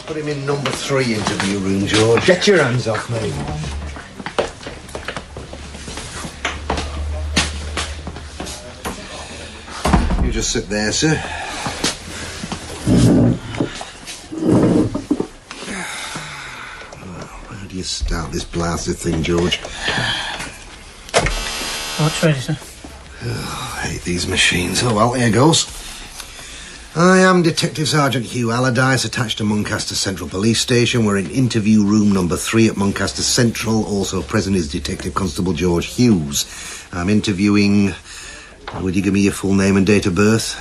Put him in number 3 interview room, George. Get your hands off me. You just sit there, sir. How do you start this blasted thing, George? What's ready, sir? Oh, I hate these machines. Oh, well, here goes. I am Detective Sergeant Hugh Allardyce, attached to Muncaster Central Police Station. We're in interview room number 3 at Muncaster Central. Also present is Detective Constable George Hughes. I'm interviewing... Would you give me your full name and date of birth?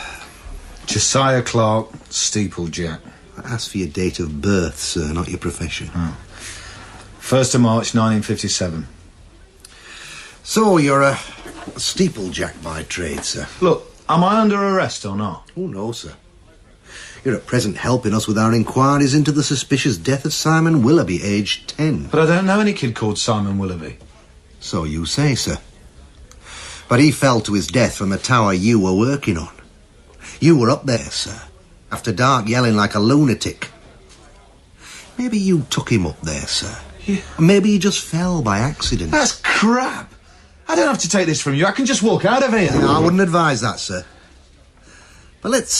Josiah Clark, steeplejack. I asked for your date of birth, sir, not your profession. Oh. 1st of March, 1957. So, you're a steeplejack by trade, sir? Look, am I under arrest or not? Oh, no, sir. You're at present helping us with our inquiries into the suspicious death of Simon Willoughby, aged 10. But I don't know any kid called Simon Willoughby. So you say, sir. But he fell to his death from the tower you were working on. You were up there, sir, after dark yelling like a lunatic. Maybe you took him up there, sir. Yeah. Maybe he just fell by accident. That's crap. I don't have to take this from you. I can just walk out of here. No, I wouldn't advise that, sir. But let's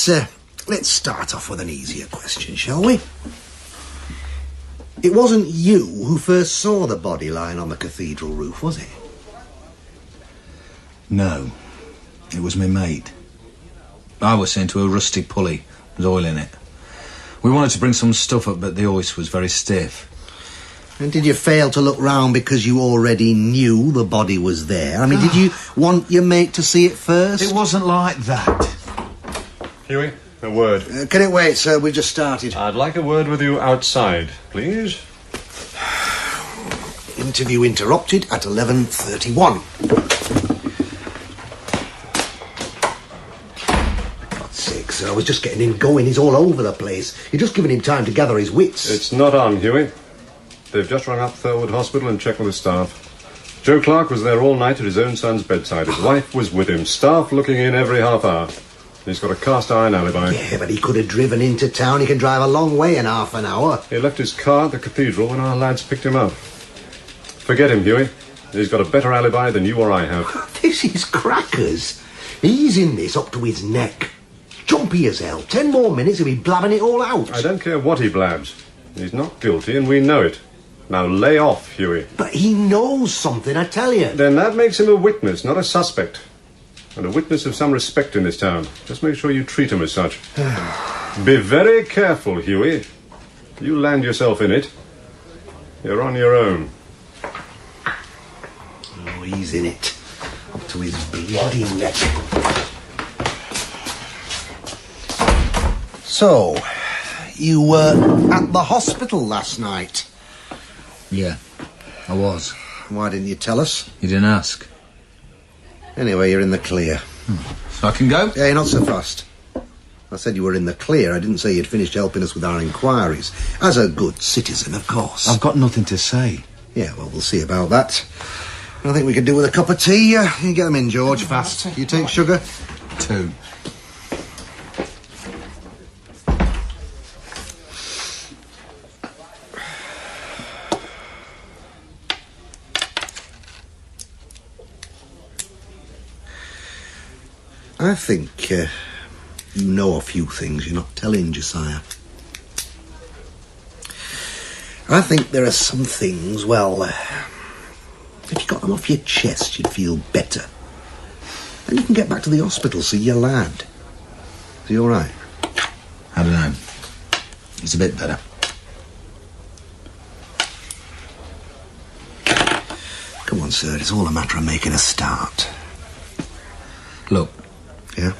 start off with an easier question, shall we? It wasn't you who first saw the body lying on the cathedral roof, was it? No. It was my mate. I was sent to a rusty pulley. There's oil in it. We wanted to bring some stuff up, but the hoist was very stiff. And did you fail to look round because you already knew the body was there? I mean, did you want your mate to see it first? It wasn't like that. Huey, a word. Can it wait, sir? We've just started. I'd like a word with you outside, please. Interview interrupted at 11:31. Sir, I was just getting him going. He's all over the place. You're just giving him time to gather his wits. It's not on, Huey. They've just rung up Thurwood Hospital and checked with the staff. Joe Clark was there all night at his own son's bedside. His wife was with him. Staff looking in every half hour. He's got a cast-iron alibi. Yeah, but he could have driven into town. He can drive a long way in half an hour. He left his car at the cathedral when our lads picked him up. Forget him, Huey. He's got a better alibi than you or I have. This is crackers. He's in this up to his neck. Jumpy as hell. 10 more minutes, he'll be blabbing it all out. I don't care what he blabs. He's not guilty, and we know it. Now lay off, Huey. But he knows something, I tell you. Then that makes him a witness, not a suspect. And a witness of some respect in this town. Just make sure you treat him as such. Be very careful, Huey. You land yourself in it, you're on your own. Oh, he's in it. Up to his bloody neck. So, you were at the hospital last night? Yeah, I was. Why didn't you tell us? You didn't ask. Anyway, you're in the clear. So I can go? Yeah, not so fast. I said you were in the clear. I didn't say you'd finished helping us with our inquiries. As a good citizen, of course. I've got nothing to say. Yeah, well, we'll see about that. I think we could do with a cup of tea. You get them in, George, fast. You take sugar? 2. I think you know a few things you're not telling, Josiah. I think there are some things, well, if you got them off your chest, you'd feel better. Then you can get back to the hospital, see your lad. Is he all right? I don't know. He's a bit better. Come on, sir, it's all a matter of making a start. Look. Yeah?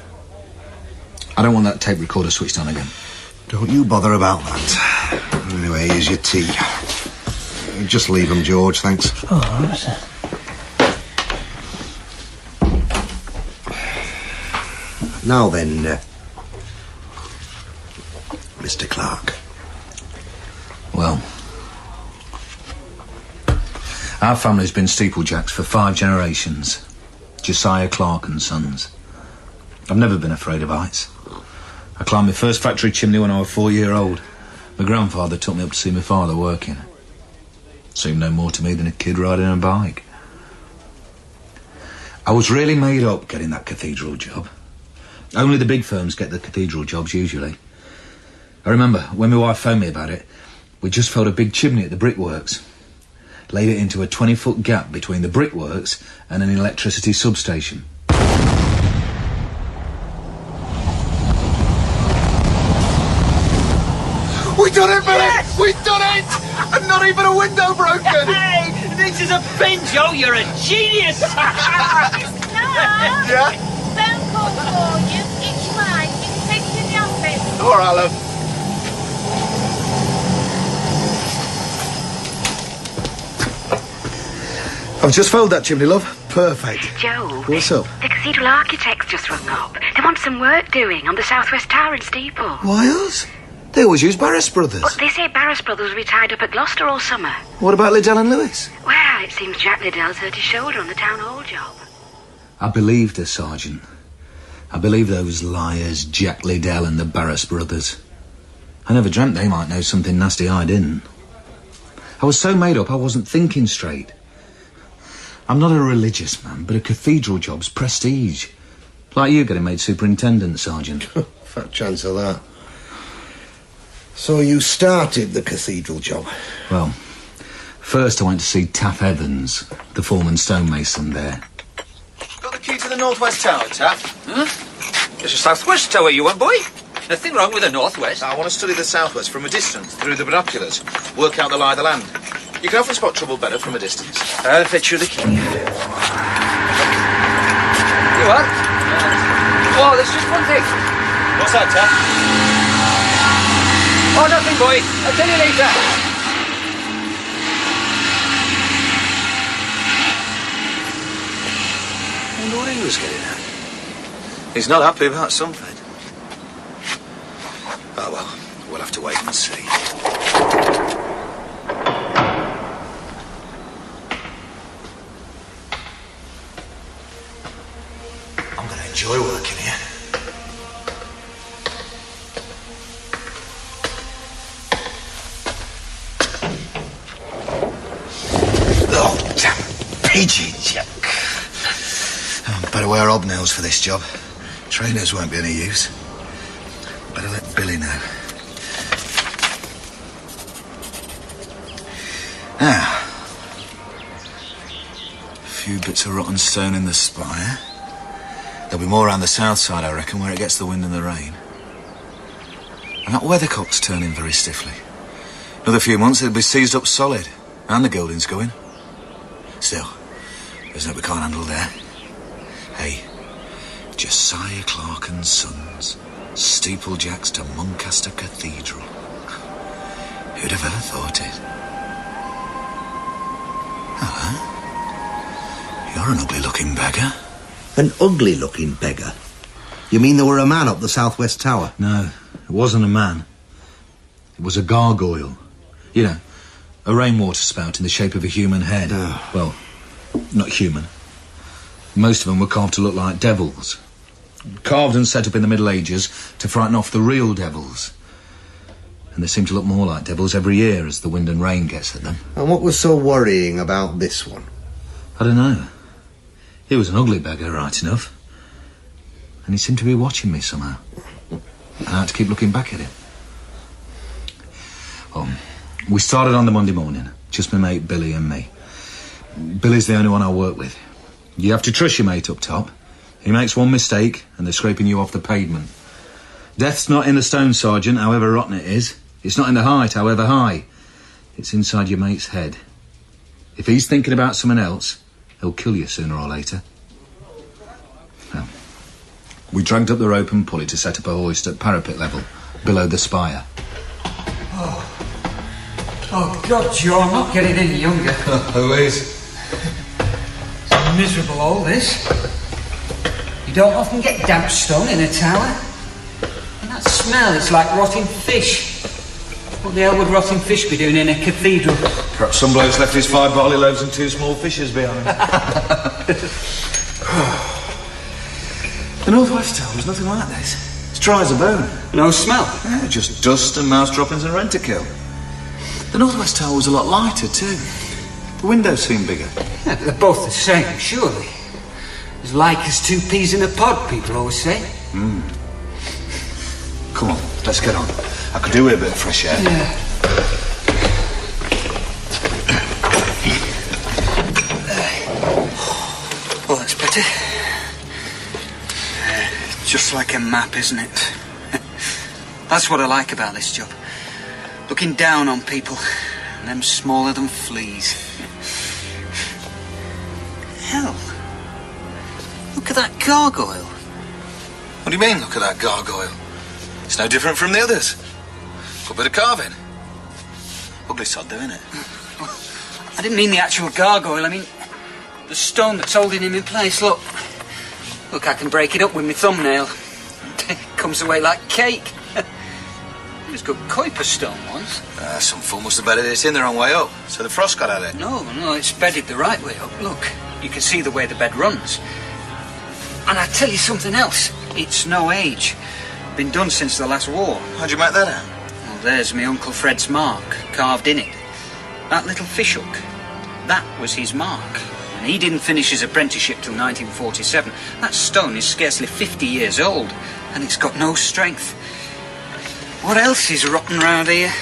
I don't want that tape recorder switched on again. Don't you bother about that. Anyway, here's your tea. Just leave them, George, thanks. Oh, all right, sir. Now then, Mr. Clark. Well, our family's been steeplejacks for 5 generations. Josiah Clark and Sons. I've never been afraid of heights. I climbed my first factory chimney when I was 4 years old. My grandfather took me up to see my father working. Seemed no more to me than a kid riding a bike. I was really made up getting that cathedral job. Only the big firms get the cathedral jobs usually. I remember when my wife phoned me about it, we just filled a big chimney at the brickworks. Laid it into a 20-foot gap between the brickworks and an electricity substation. We done it, Billy! Yes! We done it! And not even a window broken! Hey, this is a bin, Joe. You're a genius! Yeah? Phone call for you. It's mine. You can take it to the office. All right, love. I've just filled that chimney, love. Perfect. Joe. What's up? The cathedral architects just rung up. They want some work doing on the southwest tower and steeple. Why us? They always use Barris Brothers. But they say Barris Brothers will be tied up at Gloucester all summer. What about Liddell and Lewis? Well, it seems Jack Liddell's hurt his shoulder on the town hall job. I believed her, Sergeant. I believed those liars, Jack Liddell and the Barris brothers. I never dreamt they might know something nasty I didn't. I was so made up I wasn't thinking straight. I'm not a religious man, but a cathedral job's prestige. Like you getting made superintendent, Sergeant. Fat chance of that. So you started the cathedral job? Well, first I went to see Taff Evans, the foreman stonemason there. Got the key to the northwest tower, Taff? Huh? It's a southwest tower you want, boy. Nothing wrong with the northwest. I want to study the southwest from a distance, through the binoculars. Work out the lie of the land. You can often spot trouble better from a distance. I'll fetch you the key. You what? Oh, there's just one thing. What's that, Taff? Oh, nothing, boy. I'll tell you later. I wonder what he was getting at. He's not happy about something. Oh, well, we'll have to wait and see. I'm going to enjoy working here. Oh, damn pigeon, Jack. Better wear hobnails for this job. Trainers won't be any use. Better let Billy know. Now, a few bits of rotten stone in the spire. There'll be more around the south side, I reckon, where it gets the wind and the rain. And that weathercock's turning very stiffly. Another few months, it'll be seized up solid. And the gilding's going. Still, there's no we can't handle there. Hey, Josiah Clark and Sons, steeplejacks to Muncaster Cathedral. Who'd have ever thought it? Hello. You're an ugly-looking beggar. An ugly-looking beggar? You mean there were a man up the southwest tower? No, it wasn't a man. It was a gargoyle. You know, a rainwater spout in the shape of a human head. Oh. Well, not human. Most of them were carved to look like devils. Carved and set up in the Middle Ages to frighten off the real devils. And they seem to look more like devils every year as the wind and rain gets at them. And what was so worrying about this one? I don't know. He was an ugly beggar, right enough. And he seemed to be watching me somehow. And I had to keep looking back at him. Well, we started on the Monday morning. Just my mate Billy and me. Billy's the only one I work with. You have to trust your mate up top. He makes one mistake and they're scraping you off the pavement. Death's not in the stone, Sergeant, however rotten it is. It's not in the height, however high. It's inside your mate's head. If he's thinking about someone else, he'll kill you sooner or later. Well, we dragged up the rope and pulley to set up a hoist at parapet level, below the spire. Oh, God, Joe, I'm not getting any younger. Who is? It's miserable, all this. You don't often get damp stone in a tower. And that smell, it's like rotting fish. What the hell would rotting fish be doing in a cathedral? Perhaps some bloke's left his 5 barley loaves and 2 small fishes behind. The Northwest Tower was nothing like this. It's dry as a bone. No smell. Yeah, just dust and mouse droppings and rent-a-kill. The northwest tower was a lot lighter, too. The windows seemed bigger. Yeah, they're both the same, surely. As like as two peas in a pod, people always say. Come on, let's get on. I could do with a bit of fresh air. Yeah. Well, that's better. Just like a map, isn't it? That's what I like about this job. Looking down on people, and them smaller than fleas. Hell. Look at that gargoyle. What do you mean, look at that gargoyle? It's no different from the others. Got a bit of carving. Ugly sod, though, isn't it? I didn't mean the actual gargoyle, I mean the stone that's holding him in place. Look, I can break it up with my thumbnail. It comes away like cake. It was good Kuiper stone once. Some fool must have bedded it in the wrong way up, so the frost got at it. No, it's bedded the right way up. Look, you can see the way the bed runs. And I tell you something else. It's no age. Been done since the last war. How'd you make that out? Well, there's my Uncle Fred's mark, carved in it. That little fishhook, that was his mark. And he didn't finish his apprenticeship till 1947. That stone is scarcely 50 years old, and it's got no strength. What else is rotten round here?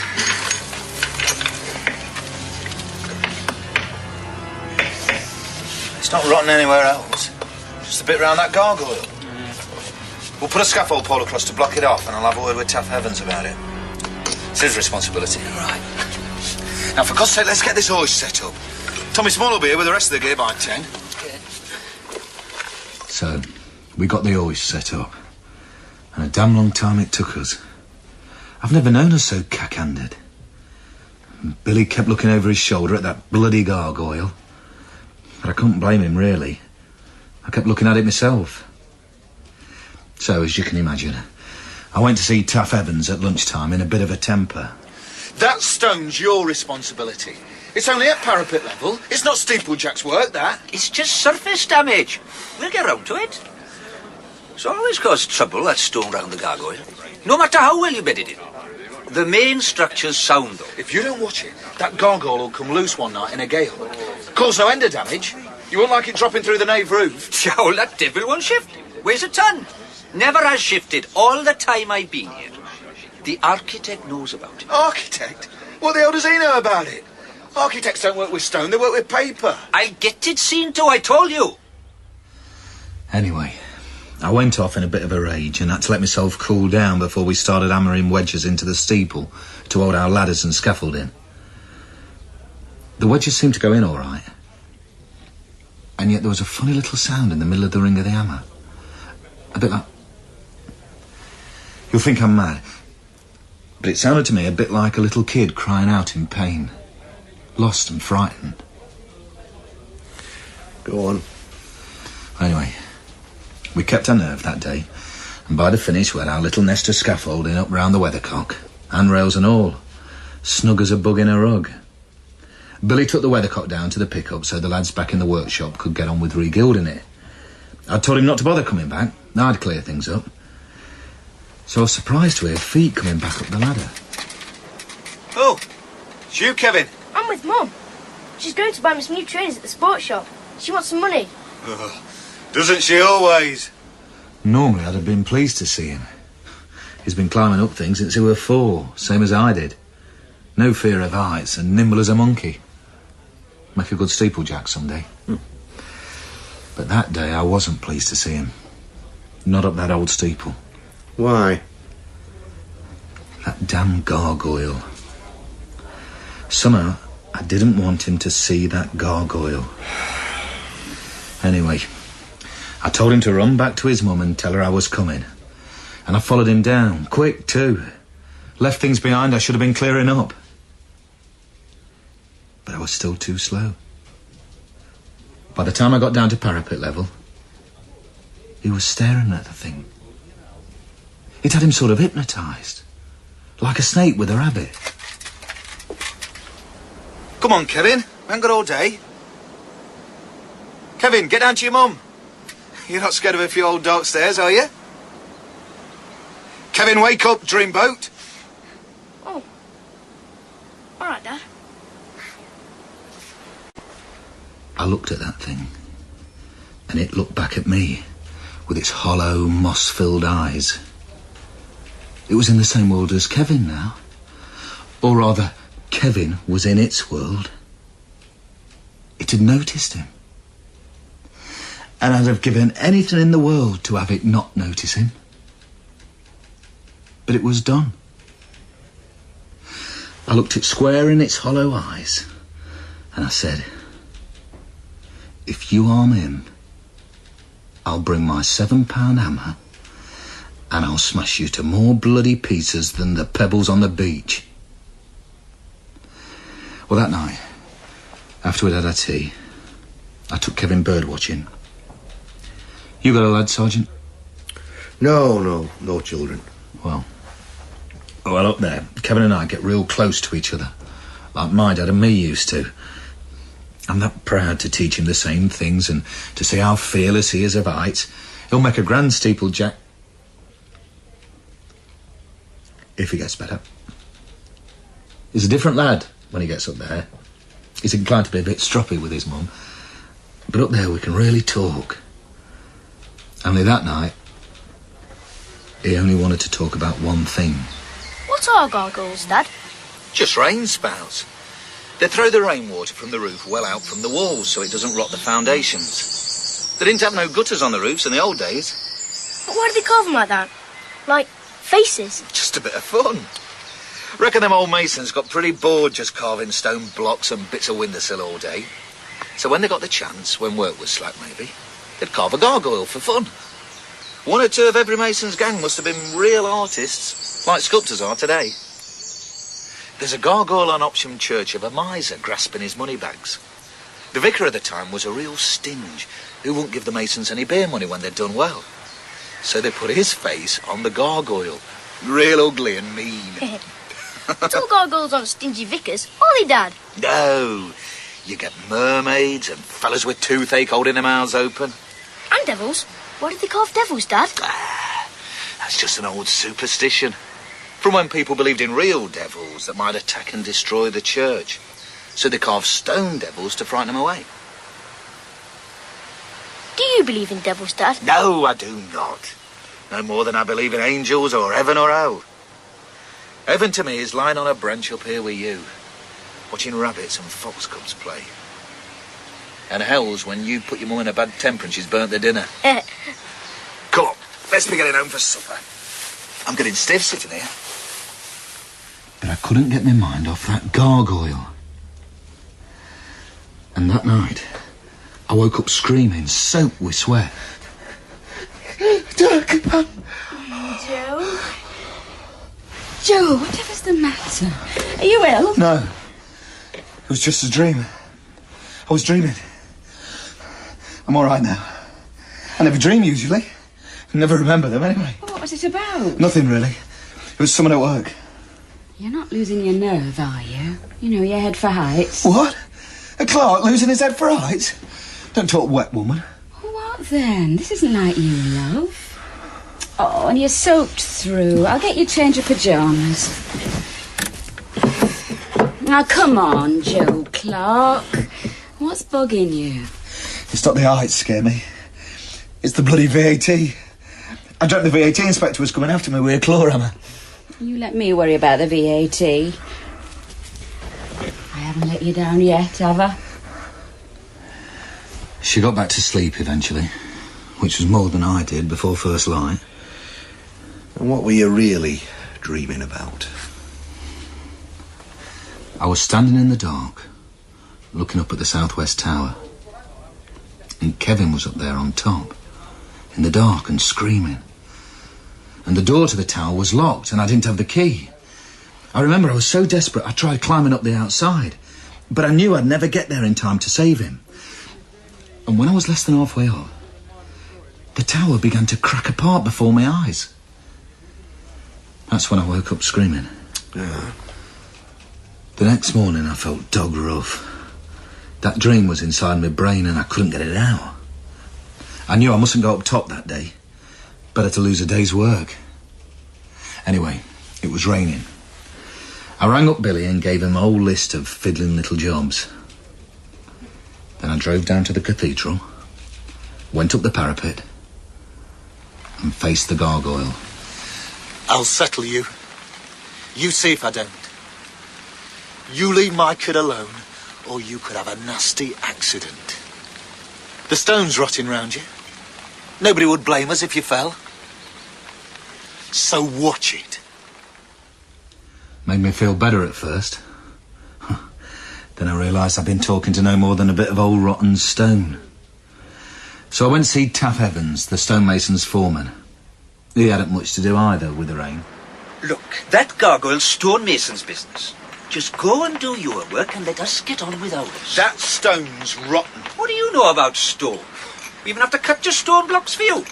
It's not rotten anywhere else. Just a bit round that gargoyle. We'll put a scaffold pole across to block it off, and I'll have a word with Taff Evans about it. It's his responsibility. Right. Now, for God's sake, let's get this hoist set up. Tommy Small will be here with the rest of the gear by 10. Okay. So, we got the hoist set up. And a damn long time it took us. I've never known her so cack-handed. Billy kept looking over his shoulder at that bloody gargoyle. But I couldn't blame him, really. I kept looking at it myself. So, as you can imagine, I went to see Taff Evans at lunchtime in a bit of a temper. That stone's your responsibility. It's only at parapet level. It's not steeplejack's work, that. It's just surface damage. We'll get round to it. It's always caused trouble, that stone round the gargoyle. No matter how well you bedded it. The main structure's sound, though. If you don't watch it, that gargoyle will come loose one night in a gale. Cause no end of damage. You won't like it dropping through the nave roof. Chow, that devil won't shift. Weighs a ton. Never has shifted all the time I've been here. The architect knows about it. Architect? What the hell does he know about it? Architects don't work with stone, they work with paper. I'll get it seen to, I told you. Anyway, I went off in a bit of a rage and had to let myself cool down before we started hammering wedges into the steeple to hold our ladders and scaffolding. The wedges seemed to go in all right. And yet there was a funny little sound in the middle of the ring of the hammer. A bit like... You'll think I'm mad, but it sounded to me a bit like a little kid crying out in pain. Lost and frightened. Go on. Anyway, we kept our nerve that day, and by the finish we had our little nest of scaffolding up round the weathercock, handrails and all, snug as a bug in a rug. Billy took the weathercock down to the pickup so the lads back in the workshop could get on with regilding it. I told him not to bother coming back, I'd clear things up. So I was surprised to hear feet coming back up the ladder. Oh, it's you, Kevin. I'm with Mum. She's going to buy me some new trainers at the sports shop. She wants some money. Doesn't she always? Normally I'd have been pleased to see him. He's been climbing up things since he was 4, same as I did. No fear of heights and nimble as a monkey. Make a good steeplejack someday. But that day I wasn't pleased to see him. Not up that old steeple. Why? That damn gargoyle. Somehow, I didn't want him to see that gargoyle. Anyway, I told him to run back to his mum and tell her I was coming. And I followed him down, quick too. Left things behind I should have been clearing up. But I was still too slow. By the time I got down to parapet level, he was staring at the thing. It had him sort of hypnotised. Like a snake with a rabbit. Come on, Kevin. We haven't got all day. Kevin, get down to your mum. You're not scared of a few old dark stairs, are you? Kevin, wake up, dreamboat. Oh. All right, Dad. I looked at that thing, and it looked back at me with its hollow, moss-filled eyes. It was in the same world as Kevin now. Or rather, Kevin was in its world. It had noticed him. And I'd have given anything in the world to have it not notice him. But it was done. I looked it square in its hollow eyes, and I said, if you harm him, I'll bring my £7 hammer and I'll smash you to more bloody pieces than the pebbles on the beach. Well, that night, after we'd had our tea, I took Kevin bird watching. You got a lad, Sergeant? No children. Well, up there, Kevin and I get real close to each other, like my dad and me used to. I'm that proud to teach him the same things and to see how fearless he is of heights. He'll make a grand steeplejack. If he gets better. He's a different lad when he gets up there. He's inclined to be a bit stroppy with his mum. But up there we can really talk. Only that night, he only wanted to talk about one thing. What are gargoyles, Dad? Just rain spouts. They throw the rainwater from the roof well out from the walls so it doesn't rot the foundations. They didn't have no gutters on the roofs in the old days. But why do they carve them like that? Like faces? Just a bit of fun. Reckon them old masons got pretty bored just carving stone blocks and bits of windowsill all day. So when they got the chance, when work was slack maybe, they'd carve a gargoyle for fun. 1 or 2 of every mason's gang must have been real artists, like sculptors are today. There's a gargoyle on Opsham Church of a miser grasping his money bags. The vicar at the time was a real stinge who wouldn't give the masons any beer money when they'd done well. So they put his face on the gargoyle. Real ugly and mean. But all gargoyles aren't stingy vicars, are they, Dad? No. You get mermaids and fellas with toothache holding their mouths open. And devils. Why did they carve devils, Dad? That's just an old superstition. From when people believed in real devils that might attack and destroy the church. So they carved stone devils to frighten them away. Do you believe in devils, Dad? No, I do not. No more than I believe in angels or heaven or hell. Heaven to me is lying on a branch up here with you, watching rabbits and fox cubs play. And hell's when you put your mum in a bad temper and she's burnt the dinner. Come on, let's be getting home for supper. I'm getting stiff sitting here. But I couldn't get my mind off that gargoyle. And that night, I woke up screaming, soaked with sweat. Joe? Joe, whatever's the matter? Are you ill? No. It was just a dream. I was dreaming. I'm all right now. I never dream usually. I never remember them anyway. Well, what was it about? Nothing really. It was someone at work. You're not losing your nerve, are you? You know, your head for heights. What? A clerk losing his head for heights? Don't talk wet, woman. What then? This isn't like you, love. Oh, and you're soaked through. I'll get you a change of pyjamas. Now, come on, Joe Clark. What's bugging you? It's not the heights scare me. It's the bloody VAT. I dreamt the VAT inspector was coming after me with a claw hammer. You let me worry about the VAT. I haven't let you down yet, have I? She got back to sleep eventually, which was more than I did before first light. And what were you really dreaming about? I was standing in the dark, looking up at the southwest tower. And Kevin was up there on top, in the dark and screaming. And the door to the tower was locked and I didn't have the key. I remember I was so desperate I tried climbing up the outside, but I knew I'd never get there in time to save him. And when I was less than halfway up, the tower began to crack apart before my eyes. That's when I woke up screaming. Yeah. The next morning I felt dog rough. That dream was inside my brain and I couldn't get it out. I knew I mustn't go up top that day. Better to lose a day's work. Anyway, it was raining. I rang up Billy and gave him a whole list of fiddling little jobs. Then I drove down to the cathedral, went up the parapet, and faced the gargoyle. I'll settle you. You see if I don't. You leave my kid alone, or you could have a nasty accident. The stone's rotting round you. Nobody would blame us if you fell. So watch it. Made me feel better at first. Then I realised I'd been talking to no more than a bit of old rotten stone. So I went to see Taff Evans, the stonemason's foreman. He hadn't much to do either with the rain. Look, that gargoyle's stonemason's business. Just go and do your work and let us get on with ours. That stone's rotten. What do you know about stone? We even have to cut your stone blocks for you.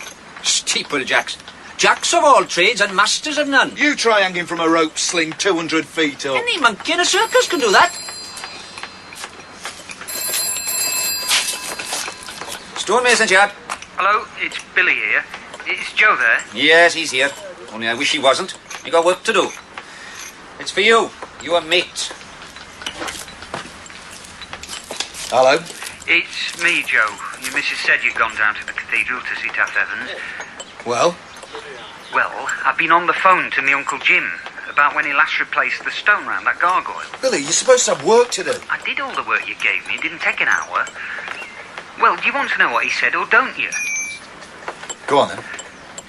Steeplejacks. Jacks of all trades and masters of none. You try hanging from a rope sling 200 feet up. Any monkey in a circus can do that. Stonemason, chap. Hello, it's Billy here. Is Joe there? Yes, he's here. Only I wish he wasn't. He got work to do. It's for you. You and mate. Hello? It's me, Joe. Your missus said you'd gone down to the cathedral to see Taff Evans. Well? Well, I've been on the phone to my Uncle Jim about when he last replaced the stone round that gargoyle. Billy, you're supposed to have work to do. I did all the work you gave me. It didn't take an hour. Well, do you want to know what he said, or don't you? Go on, then.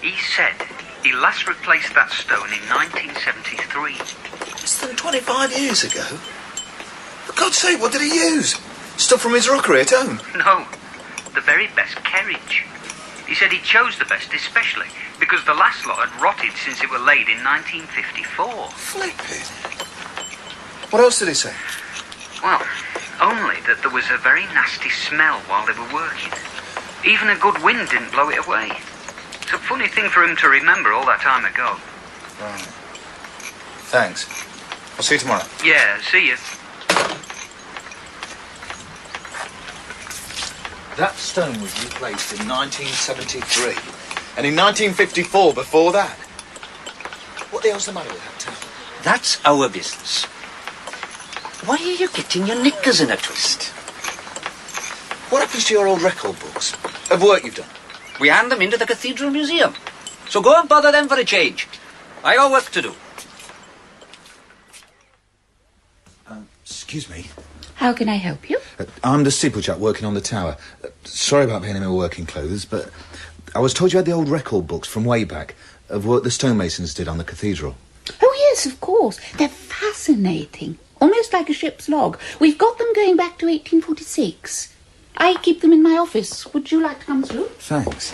He said he last replaced that stone in 1973. Less than 25 years ago? For God's sake, what did he use? Stuff from his rockery at home? No, the very best carriage. He said he chose the best especially because the last lot had rotted since it were laid in 1954. Flipping. What else did he say? Well, only that there was a very nasty smell while they were working. Even a good wind didn't blow it away. It's a funny thing for him to remember all that time ago. Right. Thanks. I'll see you tomorrow. Yeah, see you. That stone was replaced in 1973. And in 1954 before that. What the hell's the matter with that town? That's our business. Why are you getting your knickers in a twist? What happens to your old record books? Of work you've done? We hand them into the Cathedral Museum. So go and bother them for a change. I got work to do. Excuse me. How can I help you? I'm the steeplejack working on the tower. Sorry about being in my working clothes, but I was told you had the old record books from way back of work the stonemasons did on the cathedral. Oh, yes, of course. They're fascinating. Almost like a ship's log. We've got them going back to 1846. I keep them in my office. Would you like to come through? Thanks.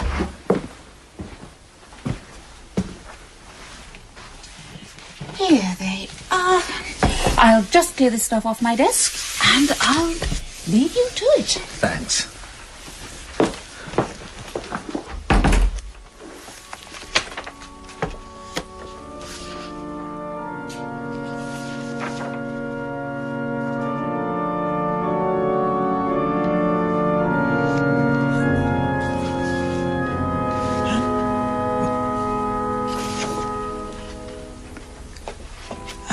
Here they are. I'll just clear this stuff off my desk, and I'll leave you to it. Thanks.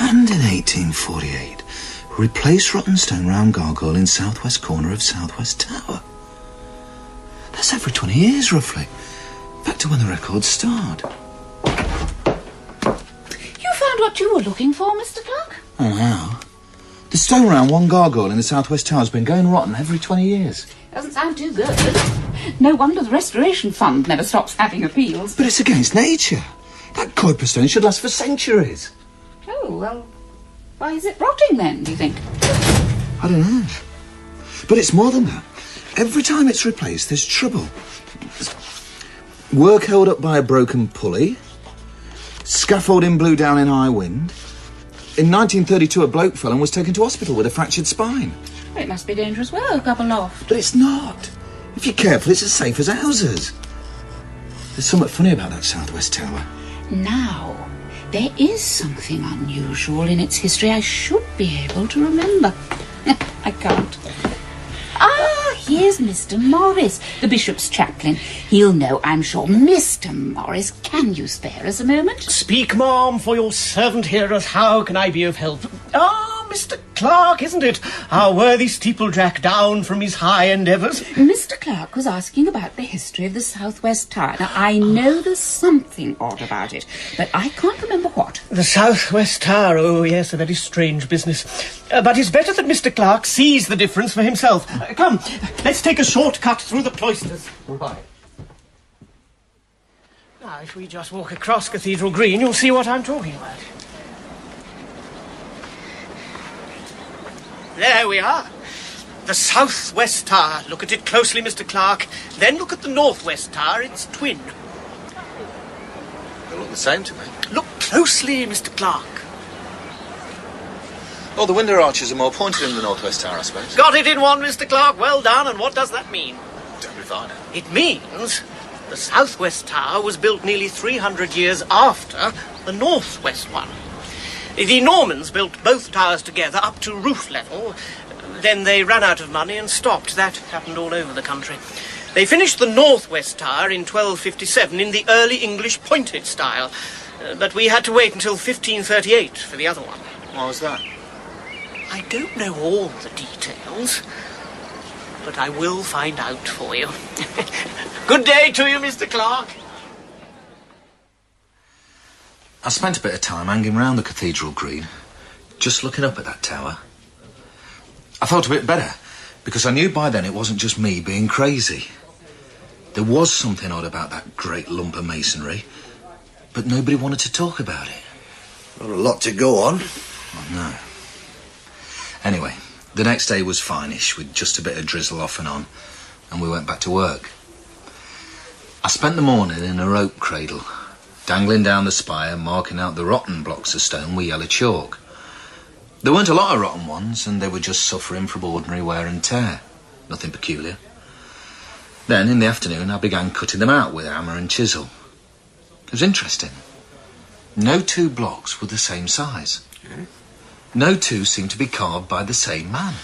And in 1848, replace rotten stone round gargoyle in southwest corner of southwest tower. That's every 20 years, roughly. Back to when the records start. You found what you were looking for, Mr. Clark? Oh, how? The stone round one gargoyle in the southwest tower's been going rotten every 20 years. Doesn't sound too good. No wonder the Restoration Fund never stops having appeals. But it's against nature. That Kuiper stone should last for centuries. Oh, well, why is it rotting then, do you think? I don't know. But it's more than that. Every time it's replaced, there's trouble. Work held up by a broken pulley. Scaffolding blew down in high wind. In 1932, a bloke fell and was taken to hospital with a fractured spine. It must be dangerous work up aloft. But it's not. If you're careful, it's as safe as houses. There's something funny about that southwest tower. Now, there is something unusual in its history I should be able to remember. I can't. Ah, here's Mr. Morris, the bishop's chaplain. He'll know, I'm sure. Mr. Morris, can you spare us a moment? Speak, ma'am, for your servant hearers. How can I be of help? Ah, Mr. Clark, isn't it? Our worthy steeplejack down from his high endeavours. Mr. Clark was asking about the history of the Southwest Tower. Now, I know there's something odd about it, but I can't remember what. The Southwest Tower, oh yes, a very strange business. But it's better that Mr. Clark sees the difference for himself. Come, let's take a short cut through the cloisters. Right. Now, if we just walk across Cathedral Green, you'll see what I'm talking about. There we are. The Southwest Tower. Look at it closely, Mr. Clark. Then look at the Northwest Tower, its twin. They look the same to me. Look closely, Mr. Clark. Oh, the window arches are more pointed in the Northwest Tower, I suppose. Got it in one, Mr. Clark. Well done. And what does that mean? Don't refine it. It means the Southwest Tower was built nearly 300 years after the Northwest one. The Normans built both towers together up to roof level. Then they ran out of money and stopped. That happened all over the country. They finished the Northwest Tower in 1257 in the early English pointed style. But we had to wait until 1538 for the other one. Why was that? I don't know all the details, but I will find out for you. Good day to you, Mr. Clark. I spent a bit of time hanging round the Cathedral Green, just looking up at that tower. I felt a bit better, because I knew by then it wasn't just me being crazy. There was something odd about that great lump of masonry, but nobody wanted to talk about it. Not a lot to go on. Oh, no. Anyway, the next day was fine-ish, with just a bit of drizzle off and on, and we went back to work. I spent the morning in a rope cradle, dangling down the spire, marking out the rotten blocks of stone with yellow chalk. There weren't a lot of rotten ones, and they were just suffering from ordinary wear and tear. Nothing peculiar. Then, in the afternoon, I began cutting them out with a hammer and chisel. It was interesting. No two blocks were the same size. No two seemed to be carved by the same man.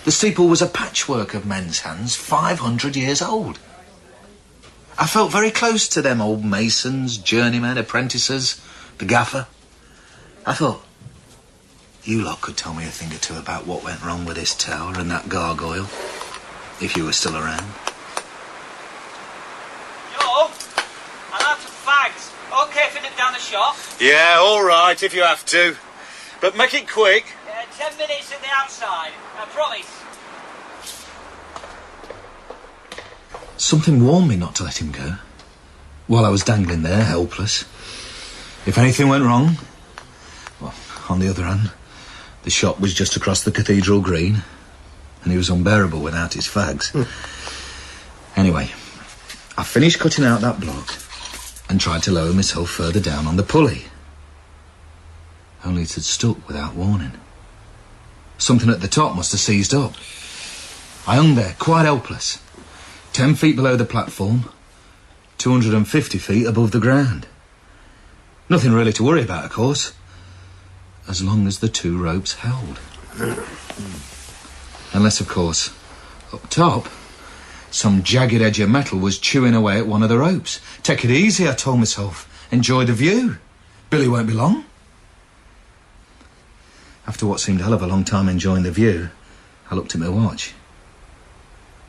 The steeple was a patchwork of men's hands, 500 years old. I felt very close to them old masons, journeymen, apprentices, the gaffer. I thought, you lot could tell me a thing or two about what went wrong with this tower and that gargoyle, if you were still around. Joe, I'm out of fags. OK for nip down the shop? Yeah, all right, if you have to. But make it quick. 10 minutes at the outside, I promise. Something warned me not to let him go, while I was dangling there, helpless. If anything went wrong, well, on the other hand, the shop was just across the Cathedral Green, and he was unbearable without his fags. Anyway, I finished cutting out that block and tried to lower myself further down on the pulley. Only it had stuck without warning. Something at the top must have seized up. I hung there, quite helpless, 10 feet below the platform, 250 feet above the ground. Nothing really to worry about, of course, as long as the two ropes held. Unless, of course, up top, some jagged edge of metal was chewing away at one of the ropes. Take it easy, I told myself. Enjoy the view. Billy won't be long. After what seemed a hell of a long time enjoying the view, I looked at my watch.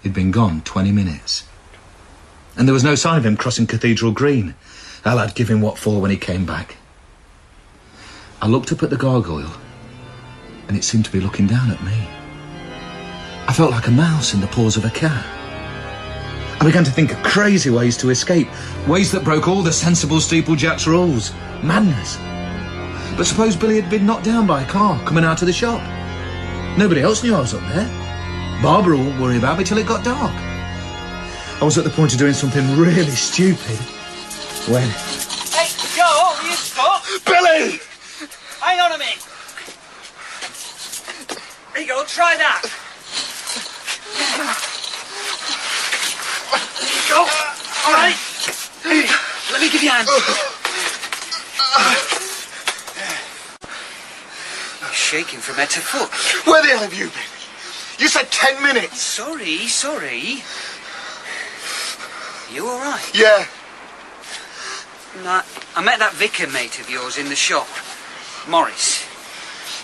He'd been gone 20 minutes. And there was no sign of him crossing Cathedral Green. Hell, I'd give him what for when he came back. I looked up at the gargoyle, and it seemed to be looking down at me. I felt like a mouse in the paws of a cat. I began to think of crazy ways to escape, ways that broke all the sensible steeplejack's rules. Madness. But suppose Billy had been knocked down by a car coming out of the shop. Nobody else knew I was up there. Barbara wouldn't worry about me till it got dark. I was at the point of doing something really stupid when... Hey, Joe, will you stop? Billy! Hang on a minute. Here you go, try that. Go. All right. Let me give you a hand. You're shaking from head to foot. Where the hell have you been? You said 10 minutes. Sorry. You all right? Yeah. No, I met that vicar mate of yours in the shop, Morris.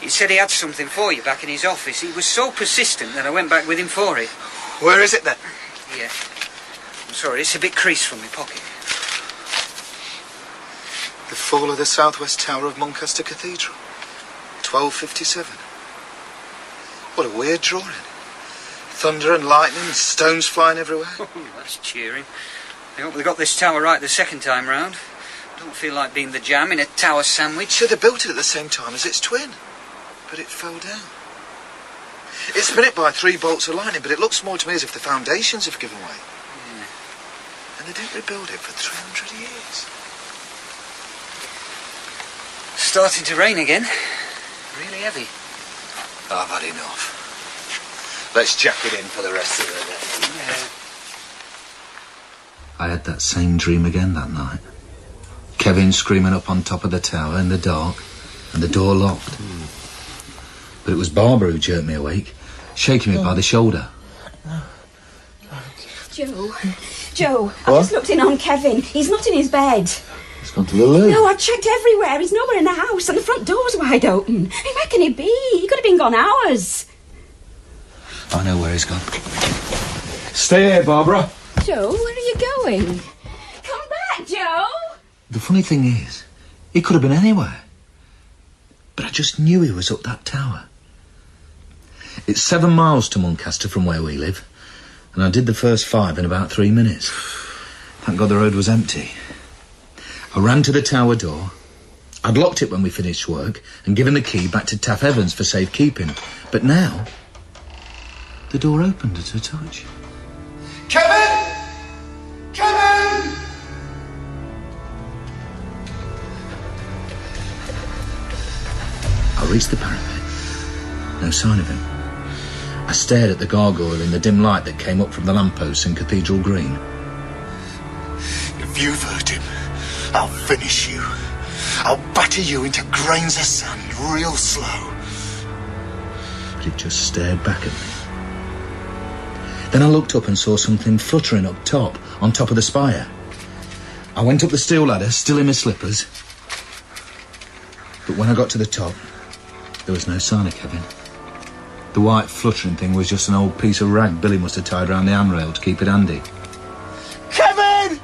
He said he had something for you back in his office. He was so persistent that I went back with him for it. Where is it then? Yeah. I'm sorry, it's a bit creased from my pocket. The fall of the southwest tower of Muncaster Cathedral. 1257. What a weird drawing. Thunder and lightning, stones flying everywhere. Oh, that's cheering. I hope they got this tower right the second time round. I don't feel like being the jam in a tower sandwich. So they built it at the same time as its twin, but it fell down. It's been hit by 3 bolts of lightning, but it looks more to me as if the foundations have given way. Yeah. And they didn't rebuild it for 300 years. Starting to rain again. Really heavy. I've had enough. Let's jack it in for the rest of the day. Yeah. I had that same dream again that night. Kevin screaming up on top of the tower in the dark, and the door locked. But it was Barbara who jerked me awake, shaking me by the shoulder. Joe, I just looked in on Kevin. He's not in his bed. He's gone to the loo. No, I checked everywhere. He's nowhere in the house, and the front door's wide open. Where can he be? He could have been gone hours. I know where he's gone. Stay here, Barbara. Joe, where are you going? Come back, Joe! The funny thing is, he could have been anywhere. But I just knew he was up that tower. It's 7 miles to Muncaster from where we live, and I did the first 5 in about 3 minutes. Thank God the road was empty. I ran to the tower door. I'd locked it when we finished work and given the key back to Taff Evans for safekeeping. But now, the door opened at a touch. Kevin! Kevin! I reached the parapet. No sign of him. I stared at the gargoyle in the dim light that came up from the lampposts in Cathedral Green. If you've hurt him, I'll finish you. I'll batter you into grains of sand real slow. But it just stared back at me. Then I looked up and saw something fluttering up top, on top of the spire. I went up the steel ladder, still in my slippers. But when I got to the top, there was no sign of Kevin. The white fluttering thing was just an old piece of rag Billy must have tied around the handrail to keep it handy. Kevin!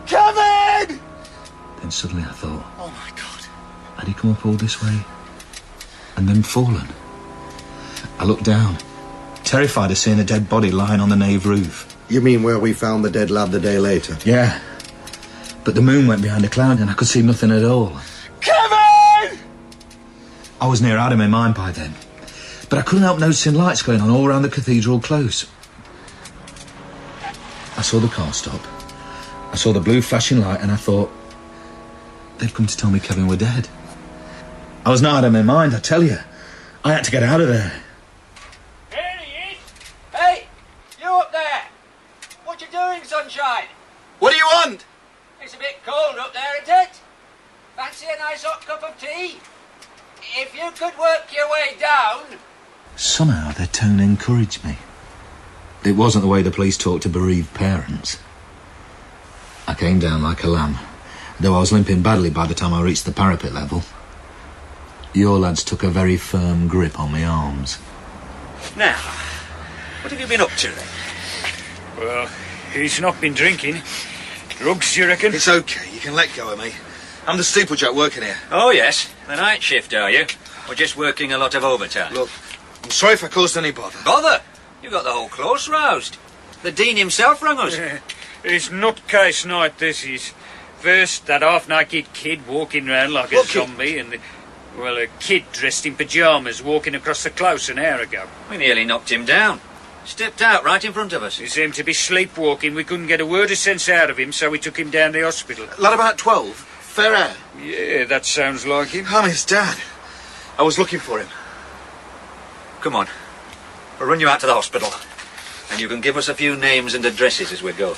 Kevin! Then suddenly I thought, Oh my God. had he come up all this way and then fallen? I looked down, terrified of seeing a dead body lying on the nave roof. You mean where we found the dead lad the day later? Yeah, but the moon went behind a cloud and I could see nothing at all. Kevin! I was near out of my mind by then, but I couldn't help noticing lights going on all around the cathedral close. I saw the car stop. I saw the blue flashing light and I thought, they've come to tell me Kevin were dead. I was not out of my mind, I tell you. I had to get out of there. Here he is! Hey! You up there! What you doing, sunshine? What do you want? It's a bit cold up there, isn't it? Fancy a nice hot cup of tea? If you could work your way down... Somehow their tone encouraged me. It wasn't the way the police talk to bereaved parents. I came down like a lamb, though I was limping badly by the time I reached the parapet level. Your lads took a very firm grip on my arms. Now, what have you been up to then? Well, he's not been drinking. Drugs, you reckon? It's okay, you can let go of me. I'm the steeplejack working here. Oh, yes. The night shift, are you? Or just working a lot of overtime? Look, I'm sorry if I caused any bother. Bother? You've got the whole close roused. The Dean himself rang us. It's not case night, this is. First, that half-naked kid walking round like a zombie, and well, a kid dressed in pyjamas walking across the close an hour ago. We nearly knocked him down. Stepped out right in front of us. He seemed to be sleepwalking. We couldn't get a word of sense out of him, so we took him down to the hospital. Lad about 12, fair air. Yeah, that sounds like him. I'm his dad. I was looking for him. Come on. We'll run you out to the hospital. And you can give us a few names and addresses as we go.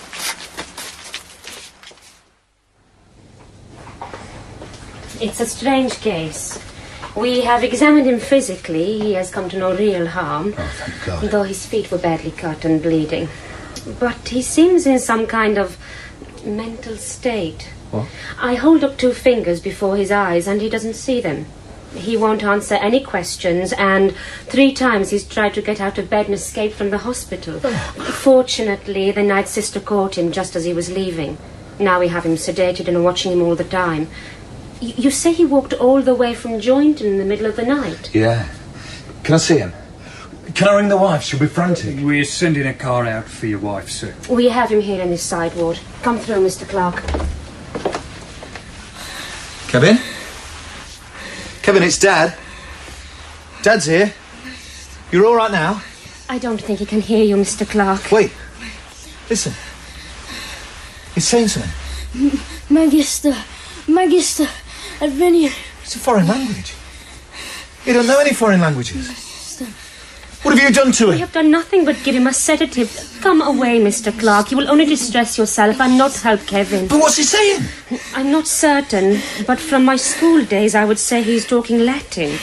It's a strange case. We have examined him physically. He has come to no real harm. Oh, thank God. Though his feet were badly cut and bleeding. But he seems in some kind of mental state. What? I hold up 2 fingers before his eyes and he doesn't see them. He won't answer any questions, and 3 times he's tried to get out of bed and escape from the hospital. Fortunately, the night sister caught him just as he was leaving. Now we have him sedated and are watching him all the time. You say he walked all the way from Jointon in the middle of the night? Yeah. Can I see him? Can I ring the wife? She'll be frantic. We're sending a car out for your wife, sir. We have him here in this side ward. Come through, Mr. Clark. Kevin? Kevin, it's Dad. Dad's here. You're all right now? I don't think he can hear you, Mr. Clark. Wait. Listen. He's saying something. Magister, Advenia. It's a foreign language. You don't know any foreign languages. What have you done to We him? have done nothing but give him a sedative. Come away, Mr. Clark. You will only distress yourself and not help Kevin. But what's he saying? I'm not certain, but from my school days I would say he's talking Latin.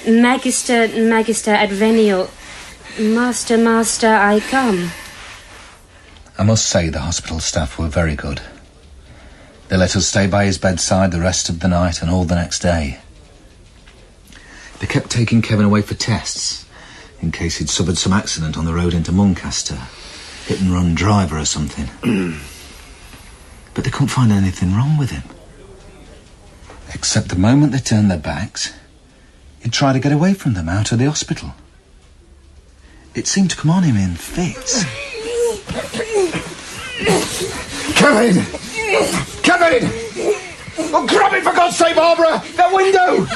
Magister advenio. Master, I come. I must say the hospital staff were very good. They let us stay by his bedside the rest of the night and all the next day. They kept taking Kevin away for tests, in case he'd suffered some accident on the road into Muncaster. Hit-and-run driver or something. But they couldn't find anything wrong with him. Except the moment they turned their backs, he'd try to get away from them out of the hospital. It seemed to come on him in fits. Kevin! Kevin! Oh, grab it for God's sake, Barbara! That window!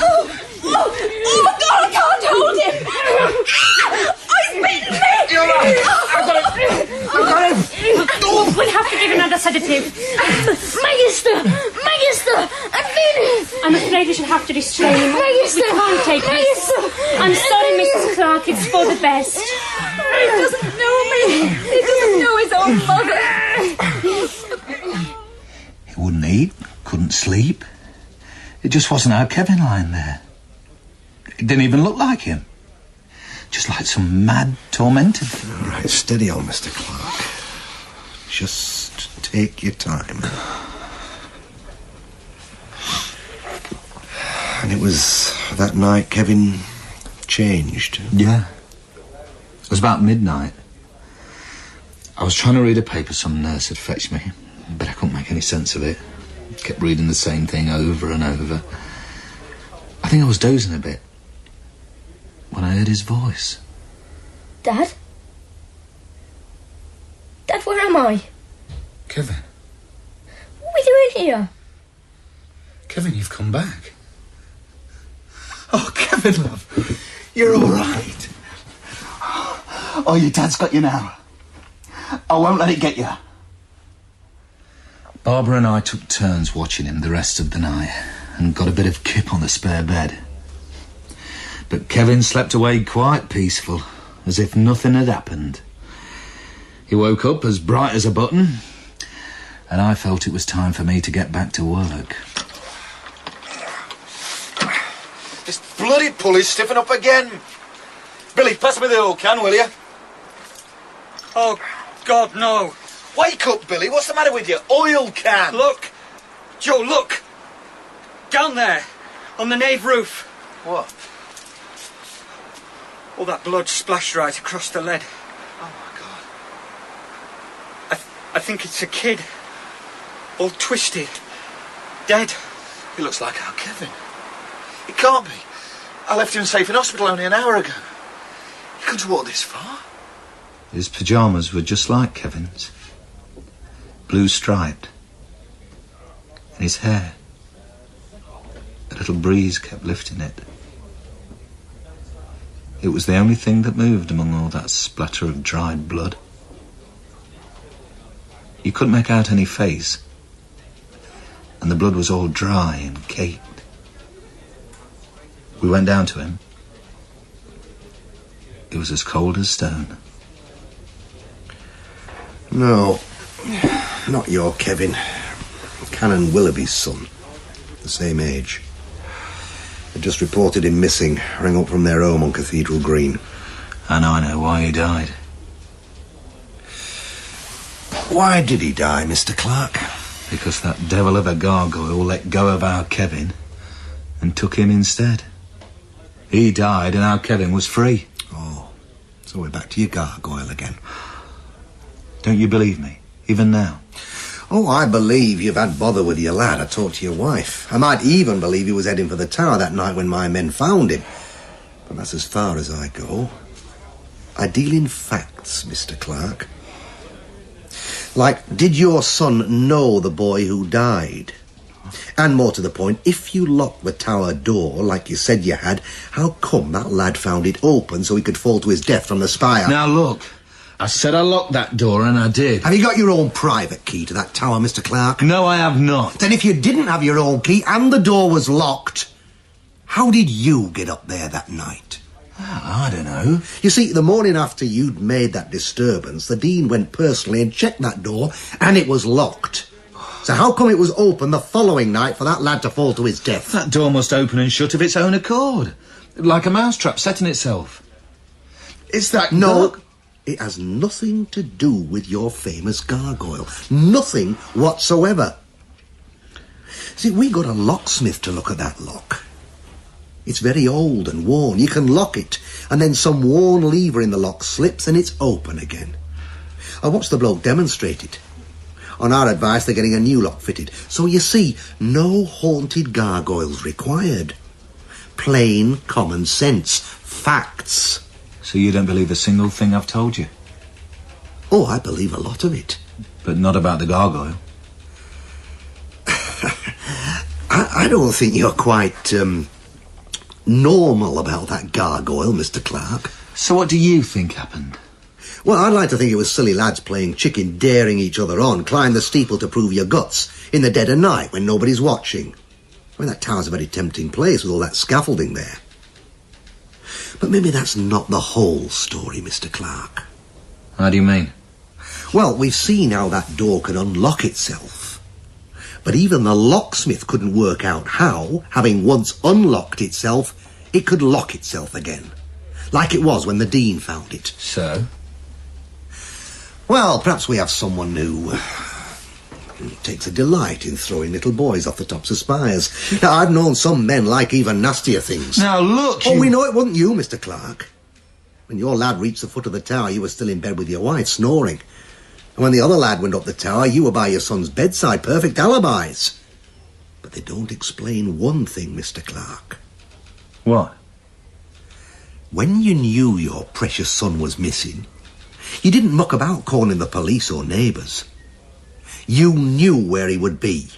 Oh my God, I can't hold him! He's bitten me! You're right! I've got him! We'll have to give another sedative. Magister, Advenia. I'm afraid we shall have to restrain him. Magister, We can't take this. I'm sorry, Mrs. Clark. It's for the best. He doesn't know me. He doesn't know his own mother. He wouldn't eat, couldn't sleep. It just wasn't our Kevin lying there. It didn't even look like him. Just like some mad, tormented thing. All right, steady on, Mr. Clark. Just take your time. And it was that night Kevin changed. Yeah. It was about midnight. I was trying to read a paper some nurse had fetched me, but I couldn't make any sense of it. Kept reading the same thing over and over. I think I was dozing a bit when I heard his voice. Dad? Dad, where am I? Kevin. What are we doing here? Kevin, you've come back. Oh, Kevin, love. You're all right. Oh, your dad's got you now. I won't let it get you. Barbara and I took turns watching him the rest of the night and got a bit of kip on the spare bed. But Kevin slept away quite peaceful, as if nothing had happened. He woke up as bright as a button, and I felt it was time for me to get back to work. This bloody pulley's stiffing up again. Billy, pass me the oil can, will you? Oh, God, no. Wake up, Billy. What's the matter with you? Oil can. Look. Joe, look. Down there, on the nave roof. What? All that blood splashed right across the lead. Oh, my God. I think it's a kid. All twisted. Dead. He looks like our Kevin. It can't be. I left him safe in hospital only an hour ago. He couldn't walk this far. His pyjamas were just like Kevin's. Blue striped. And his hair. A little breeze kept lifting it. It was the only thing that moved among all that splatter of dried blood. You couldn't make out any face. And the blood was all dry and caked. We went down to him. It was as cold as stone. No, not your Kevin. Canon Willoughby's son. The same age. A They just reported him missing, rang up from their home on Cathedral Green. And I know why he died. Why did he die, Mr. Clark? Because that devil of a gargoyle let go of our Kevin and took him instead. He died and our Kevin was free. Oh, so we're back to your gargoyle again. Don't you believe me, even now? Oh, I believe you've had bother with your lad. I talked to your wife. I might even believe he was heading for the tower that night when my men found him. But that's as far as I go. I deal in facts, Mr. Clark. Like, did your son know the boy who died? And more to the point, if you locked the tower door, like you said you had, how come that lad found it open so he could fall to his death from the spire? Now, look, I said I locked that door, and I did. Have you got your own private key to that tower, Mr. Clark? No, I have not. Then if you didn't have your own key and the door was locked, how did you get up there that night? I don't know. You see, the morning after you'd made that disturbance, the Dean went personally and checked that door, and it was locked. So how come it was open the following night for that lad to fall to his death? That door must open and shut of its own accord. Like a mousetrap setting itself. It's that... No, it has nothing to do with your famous gargoyle. Nothing whatsoever. See, we got a locksmith to look at that lock. It's very old and worn. You can lock it, and then some worn lever in the lock slips and it's open again. I watched the bloke demonstrate it. On our advice, they're getting a new lock fitted. So you see, no haunted gargoyles required. Plain common sense. Facts. So you don't believe a single thing I've told you? Oh, I believe a lot of it. But not about the gargoyle? I don't think you're quite, normal about that gargoyle, Mr. Clark. So what do you think happened? Well, I'd like to think it was silly lads playing chicken, daring each other on, climb the steeple to prove your guts, in the dead of night when nobody's watching. I mean, that tower's a very tempting place with all that scaffolding there. But maybe that's not the whole story, Mr. Clark. How do you mean? Well, we've seen how that door can unlock itself. But even the locksmith couldn't work out how, having once unlocked itself, it could lock itself again. Like it was when the Dean found it. So? Well, perhaps we have someone who takes a delight in throwing little boys off the tops of spires. Now, I've known some men like even nastier things. Now, look... Oh, we know it wasn't you, Mr. Clark. When your lad reached the foot of the tower, you were still in bed with your wife, snoring. And when the other lad went up the tower, you were by your son's bedside, perfect alibis. But they don't explain one thing, Mr. Clark. What? When you knew your precious son was missing, you didn't muck about calling the police or neighbours. You knew where he would be.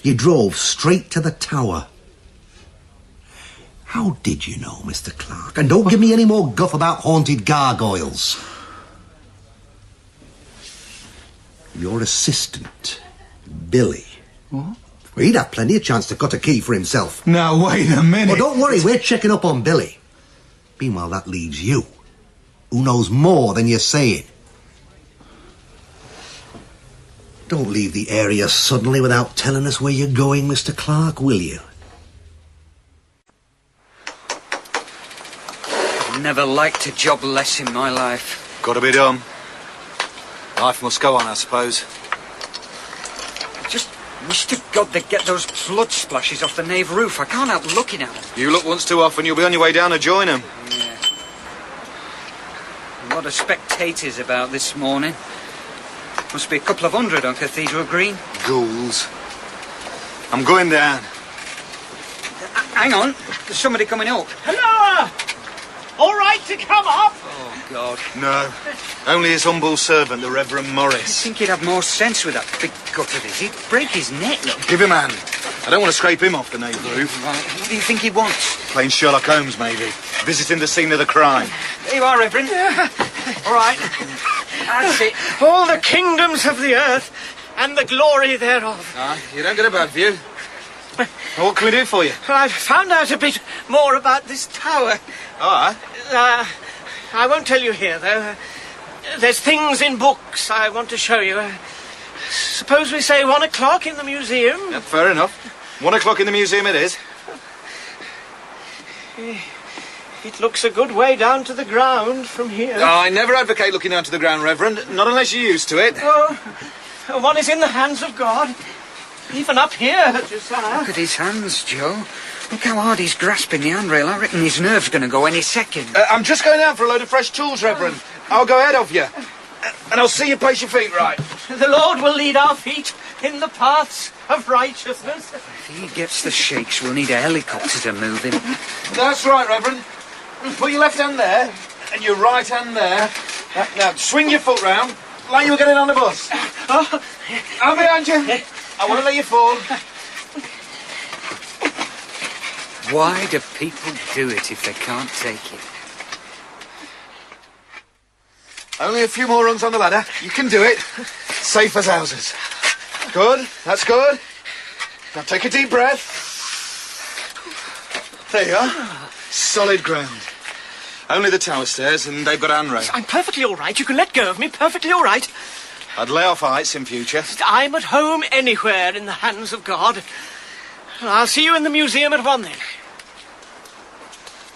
You drove straight to the tower. How did you know, Mr. Clark? And don't give me any more guff about haunted gargoyles. Your assistant, Billy. What? Well, he'd have plenty of chance to cut a key for himself. Now, wait a minute. Well, don't worry, we're checking up on Billy. Meanwhile, that leaves you, who knows more than you're saying. Don't leave the area suddenly without telling us where you're going, Mr. Clark, will you? I've never liked a job less in my life. Got to be done. Life must go on, I suppose. I just wish to God they'd get those blood splashes off the nave roof. I can't help looking at them. You look once too often, you'll be on your way down to join them. Yeah. A lot of spectators about this morning. Must be a couple of hundred on Cathedral Green. Ghouls. I'm going down. Hang on, there's somebody coming up. Hello! All right to come up? Oh, God. No. Only his humble servant, the Reverend Morris. I think he'd have more sense with that big gut of his. He'd break his neck. Give him a hand. I don't want to scrape him off the nave roof. Right. What do you think he wants? Playing Sherlock Holmes, maybe. Visiting the scene of the crime. There you are, Reverend. All right. That's it. All the kingdoms of the earth and the glory thereof. You don't get a bad view. What can we do for you? Well, I've found out a bit more about this tower. All right. I won't tell you here, though. There's things in books I want to show you. Suppose we say 1 o'clock in the museum? Yeah, fair enough. 1 o'clock in the museum it is. It looks a good way down to the ground from here. Oh, I never advocate looking down to the ground, Reverend. Not unless you're used to it. Oh, one is in the hands of God. Even up here, Josiah. Look at his hands, Joe. Look how hard he's grasping the handrail. I reckon his nerve's going to go any second. I'm just going out for a load of fresh tools, Reverend. I'll go ahead of you. And I'll see you place your feet right. The Lord will lead our feet in the paths of righteousness. If he gets the shakes, we'll need a helicopter to move him. That's right, Reverend. Put your left hand there, and your right hand there. Now, swing your foot round, like you were getting on the bus. I'm behind you. I won't let you fall. Why do people do it if they can't take it? Only a few more rungs on the ladder. You can do it. Safe as houses. Good. That's good. Now take a deep breath. There you are. Solid ground. Only the tower stairs, and they've got a handrail. I'm perfectly all right. You can let go of me. Perfectly all right. I'd lay off heights in future. I'm at home anywhere in the hands of God. I'll see you in the museum at 1 then.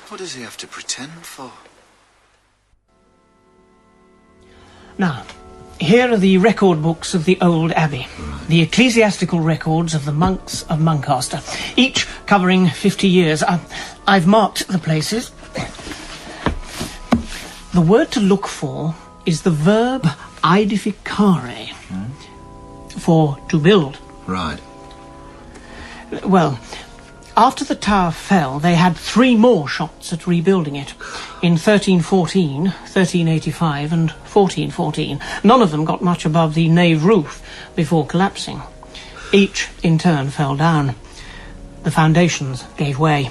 What does he have to pretend for? Now, here are the record books of the old abbey. The ecclesiastical records of the monks of Muncaster, each covering 50 years. I've marked the places. The word to look for is the verb edificare, for to build. Right. Well, after the tower fell, they had 3 more shots at rebuilding it. In 1314, 1385 and 1414. None of them got much above the nave roof before collapsing. Each, in turn, fell down. The foundations gave way.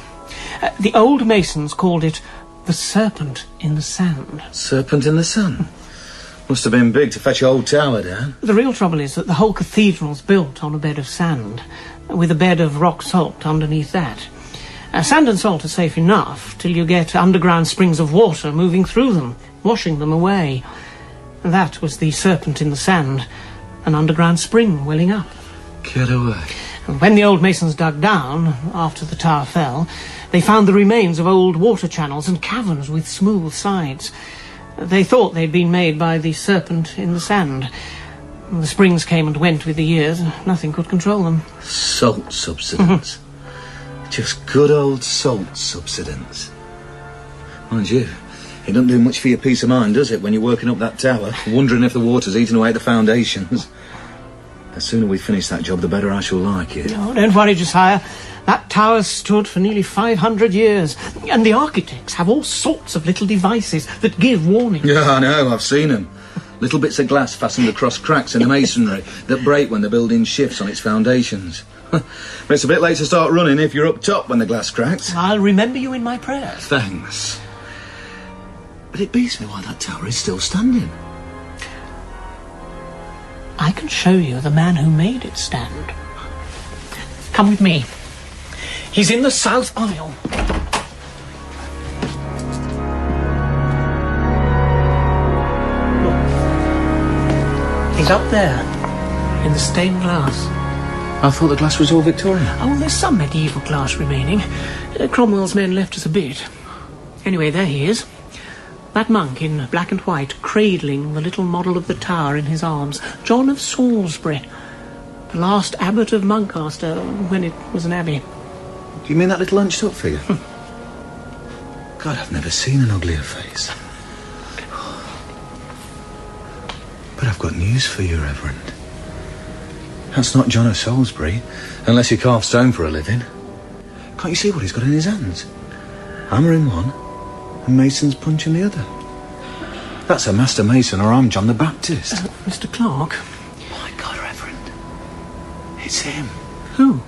The old masons called it the serpent in the sand. Serpent in the sun? Must have been big to fetch a whole tower down. The real trouble is that the whole cathedral's built on a bed of sand, with a bed of rock salt underneath that. Sand and salt are safe enough till you get underground springs of water moving through them, washing them away. That was the serpent in the sand, an underground spring welling up. Get away. And when the old masons dug down, after the tower fell, they found the remains of old water channels and caverns with smooth sides. They thought they'd been made by the serpent in the sand. The springs came and went with the years, and nothing could control them. Salt subsidence. Just good old salt subsidence. Mind you, it doesn't do much for your peace of mind, does it, when you're working up that tower, wondering if the water's eating away at the foundations? The sooner we finish that job, the better I shall like it. No, don't worry, Josiah. That tower's stood for nearly 500 years, and the architects have all sorts of little devices that give warning. Yeah, I know, I've seen them. Little bits of glass fastened across cracks in the masonry that break when the building shifts on its foundations. But it's a bit late to start running if you're up top when the glass cracks. I'll remember you in my prayers. Thanks. But it beats me why that tower is still standing. I can show you the man who made it stand. Come with me. He's in the south aisle. Look. He's up there, in the stained glass. I thought the glass was all Victorian. Oh, there's some medieval glass remaining. Cromwell's men left us a bit. Anyway, there he is. That monk in black and white, cradling the little model of the tower in his arms. John of Salisbury. The last abbot of Muncaster, when it was an abbey. Do you mean that little hunched up figure? God, I've never seen an uglier face. But I've got news for you, Reverend. That's not John of Salisbury, unless he carves stone for a living. Can't you see what he's got in his hands? Hammer in one, and mason's punch in the other. That's a master mason, or I'm John the Baptist. Mr. Clark? My God, Reverend. It's him. Who?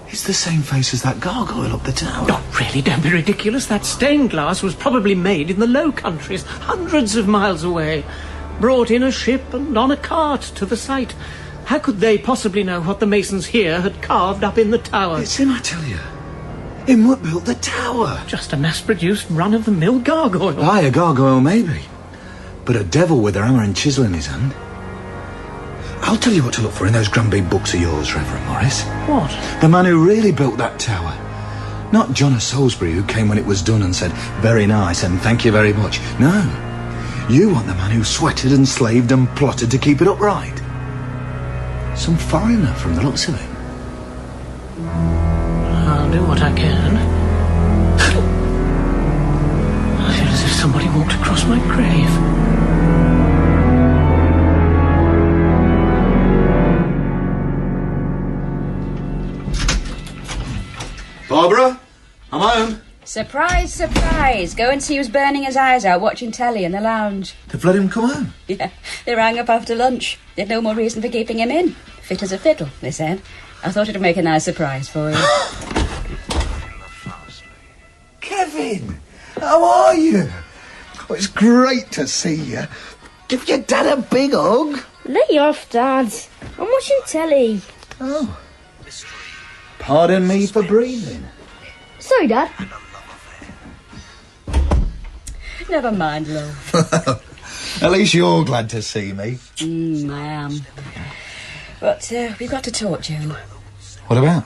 It's the same face as that gargoyle up the tower. Oh, really, don't be ridiculous. That stained glass was probably made in the Low Countries, hundreds of miles away. Brought in a ship and on a cart to the site. How could they possibly know what the masons here had carved up in the tower? It's him, I tell you. Him what built the tower. Just a mass-produced, run-of-the-mill gargoyle. Aye, a gargoyle maybe. But a devil with a hammer and chisel in his hand. I'll tell you what to look for in those grand big books of yours, Reverend Morris. What? The man who really built that tower. Not John of Salisbury, who came when it was done and said, very nice and thank you very much. No. You want the man who sweated and slaved and plotted to keep it upright. Some foreigner from the looks of him. I'll do what I can. I feel as if somebody walked across my grave. Barbara, I'm home. Surprise, surprise. Go and see who's burning his eyes out watching telly in the lounge. They've let him come home? Yeah, they rang up after lunch. They'd no more reason for keeping him in. Fit as a fiddle, they said. I thought it'd make a nice surprise for you. Kevin, how are you? Oh, it's great to see you. Give your dad a big hug. Lay off, Dad. I'm watching telly. Oh. Pardon me for breathing. Sorry, Dad. Never mind, love. At least you're glad to see me. I am. But we've got to talk, Joe. What about?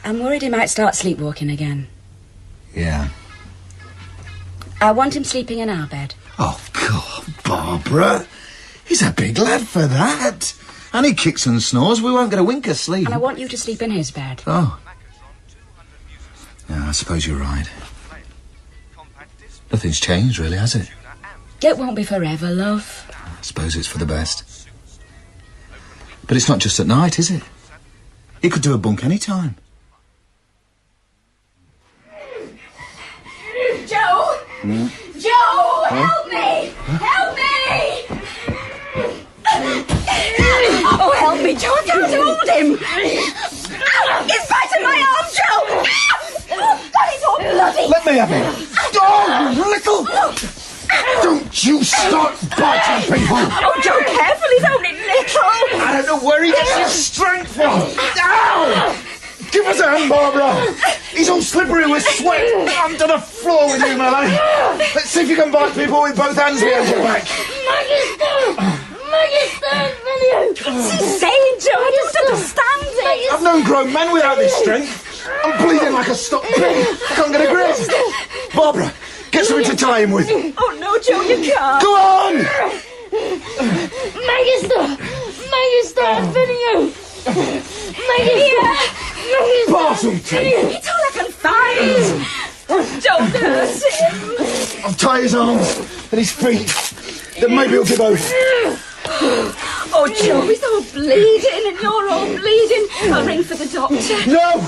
I'm worried he might start sleepwalking again. Yeah. I want him sleeping in our bed. Oh, God, Barbara. He's a big lad for that. And he kicks and snores. We won't get a wink of sleep. And I want you to sleep in his bed. Oh. Yeah, I suppose you're right. Nothing's changed, really, has it? It won't be forever, love. I suppose it's for the best. But it's not just at night, is it? He could do a bunk any time. Joe! Joe, help me! Help me! Oh, help me, Joe. I can't hold him. He's biting my arm, Joe. He's all bloody. Let me have it. Oh, little... Don't you start biting people. Oh, Joe, careful. He's only little. I don't know where he gets his strength from. Ow! Give us a hand, Barbara. He's all slippery with sweat. I'm to the floor with you, Melanie. Let's see if you can bite people with both hands behind your back. What's he saying, Joe? I don't understand it. I've known grown men without this strength. I'm bleeding like a stuck pig. I can't get a grip. Barbara, get something to tie him with. Oh, no, Joe, you can't. Go on! Magister, I'm feeding you. Bartlington! It's all I can find. Don't hurt him. I'll tie his arms and his feet. Then maybe he'll give out. Oh, Joe, he's all bleeding and you're all bleeding. I'll ring for the doctor. No!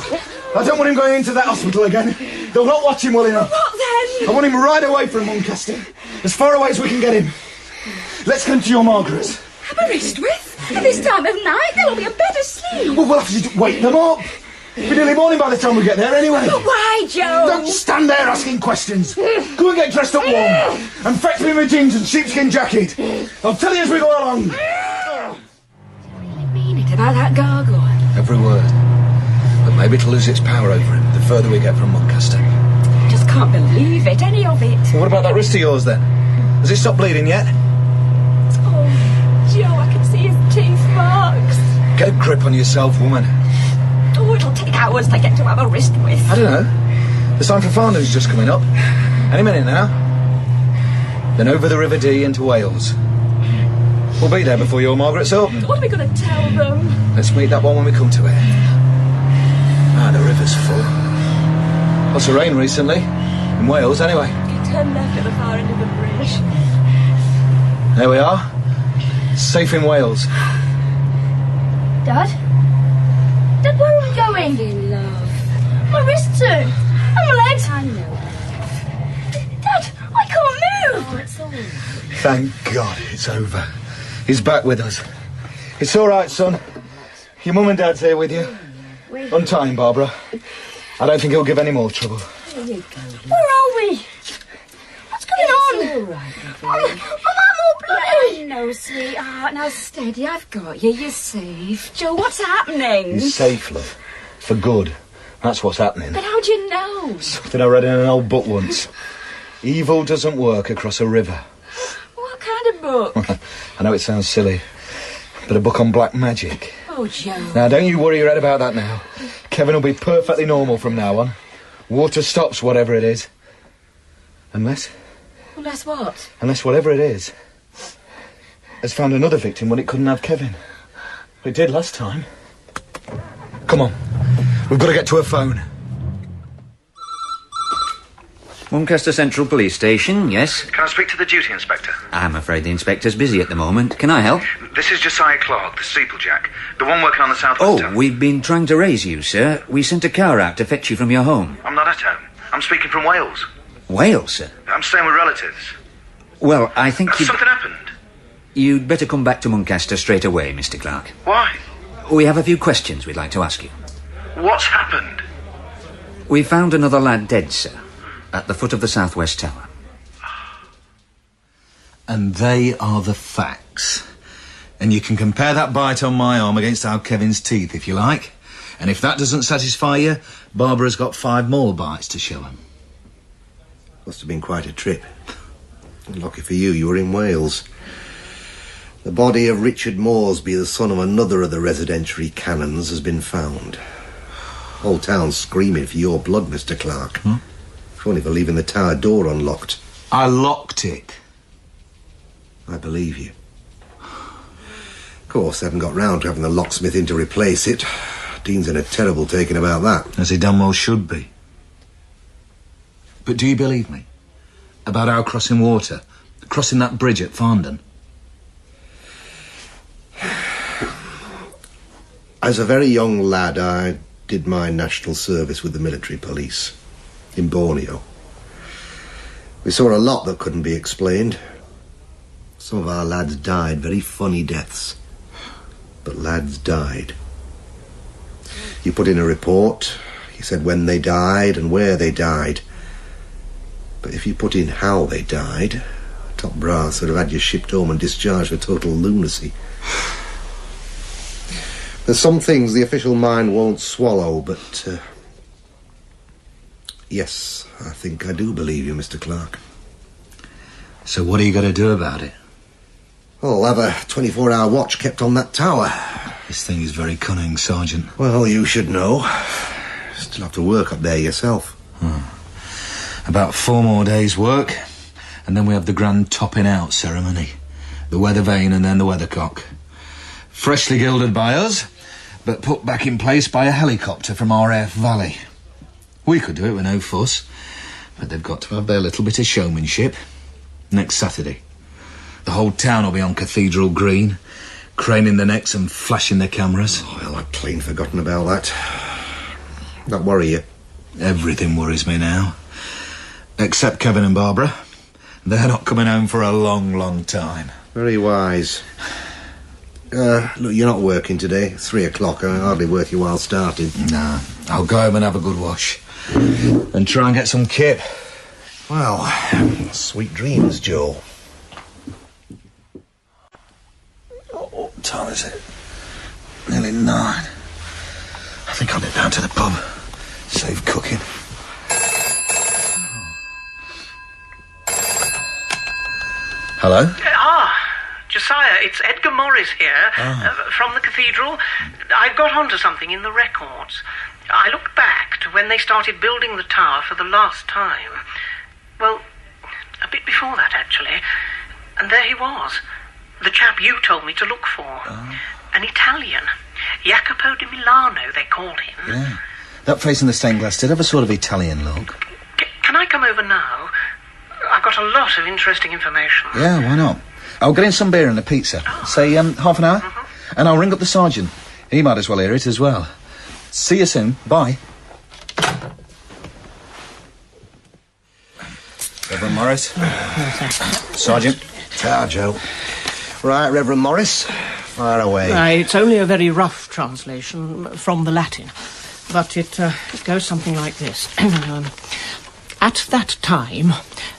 I don't want him going into that hospital again. They'll not watch him well enough. What then? I want him right away from Muncaster. As far away as we can get him. Let's come to your Margaret's. I'm a wrist with. At this time of night, they'll all be in bed asleep. Well, we'll have to wake them up. It'll be nearly morning by the time we get there anyway. But why, Joe? Don't stand there asking questions. Go and get dressed up warm. And fetch me my jeans and sheepskin jacket. I'll tell you as we go along. Do you really mean it about that gargoyle? Every word. But maybe it'll lose its power over him the further we get from Muncaster. I just can't believe it, any of it. Well, what about that wrist of yours then? Has it stopped bleeding yet? Oh, Joe, I can see his teeth marks. Get a grip on yourself, woman. Oh, it'll take hours to get to have a wrist with. I don't know. The sign for Farnham's just coming up. Any minute now. Then over the River Dee into Wales. We'll be there before your Margaret's up. What are we going to tell them? Let's meet that one when we come to it. Ah, the river's full. Lots of rain recently. In Wales, anyway. You turn left at the far end of the bridge. There we are. Safe in Wales. Dad? Dad, where are we going? In love. My wrists hurt. And my legs. I know. Dad, I can't move. Oh, it's all right. Thank God it's over. He's back with us. It's all right, son. Your mum and dad's here with you. Untie him, Barbara. I don't think he'll give any more trouble. There you go. Where are we? What's going on? It's all right, My arm all bloody. No, sweetheart. Now steady. I've got you. You're safe. Joe, what's happening? He's safe, love. For good. That's what's happening. But how do you know? Something I read in an old book once. Evil doesn't work across a river. What kind of book? I know it sounds silly, but a book on black magic. Oh, Joe. Now, don't you worry your head about that now. Kevin will be perfectly normal from now on. Water stops, whatever it is. Unless what? Unless whatever it is has found another victim when it couldn't have Kevin. It did last time. Come on. We've got to get to a phone. Muncaster Central Police Station, yes? Can I speak to the duty inspector? I'm afraid the inspector's busy at the moment. Can I help? This is Josiah Clark, the steeplejack. The one working on the southwest tower. We've been trying to raise you, sir. We sent a car out to fetch you from your home. I'm not at home. I'm speaking from Wales. Wales, sir? I'm staying with relatives. Well, I think Something happened. You'd better come back to Muncaster straight away, Mr. Clark. Why? We have a few questions we'd like to ask you. What's happened? We found another lad dead, sir, at the foot of the southwest tower. And they are the facts. And you can compare that bite on my arm against our Kevin's teeth, if you like. And if that doesn't satisfy you, Barbara's got 5 more bites to show him. Must have been quite a trip. Lucky for you, you were in Wales. The body of Richard Moresby, the son of another of the residentiary canons, has been found. Whole town's screaming for your blood, Mr. Clark. If only for leaving the tower door unlocked. I locked it. I believe you. Of course, they haven't got round to having the locksmith in to replace it. Dean's in a terrible taking about that. As he damn well should be. But do you believe me? About our crossing water? Crossing that bridge at Farndon? As a very young lad, I did my national service with the military police in Borneo. We saw a lot that couldn't be explained. Some of our lads died very funny deaths. But lads died. You put in a report, you said when they died and where they died. But if you put in how they died, top brass would have had you shipped home and discharged for total lunacy. There's some things the official mind won't swallow, but... yes, I think I do believe you, Mr. Clark. So what are you going to do about it? I'll have a 24-hour watch kept on that tower. This thing is very cunning, Sergeant. Well, you should know. Still have to work up there yourself. About 4 more days' work, and then we have the grand topping out ceremony. The weather vane and then the weathercock. Freshly gilded by us, but put back in place by a helicopter from RAF Valley. We could do it with no fuss, but they've got to have their little bit of showmanship. Next Saturday. The whole town will be on Cathedral Green, craning their necks and flashing their cameras. Oh, well, I'd clean forgotten about that. That worry you? Everything worries me now. Except Kevin and Barbara. They're not coming home for a long, long time. Very wise. Look, you're not working today. 3 o'clock. Hardly worth your while starting. Nah, I'll go home and have a good wash. And try and get some kip. Well, sweet dreams, Joe. What time is it? Nearly 9. I think I'll nip down to the pub. Save cooking. Hello? Josiah, it's Edgar Morris here, from the cathedral. I've got onto something in the records. I looked back to when they started building the tower for the last time. Well, a bit before that, actually. And there he was. The chap you told me to look for. An Italian. Jacopo di Milano, they called him. Yeah. That face in the stained glass did have a sort of Italian look. Can I come over now? I've got a lot of interesting information. Yeah, why not? I'll get in some beer and a pizza. Say, half an hour? And I'll ring up the sergeant. He might as well hear it as well. See you soon. Bye. Reverend Morris. Sergeant. Ta, Joe. Right, Reverend Morris. Fire away. It's only a very rough translation from the Latin, but it goes something like this. At that time,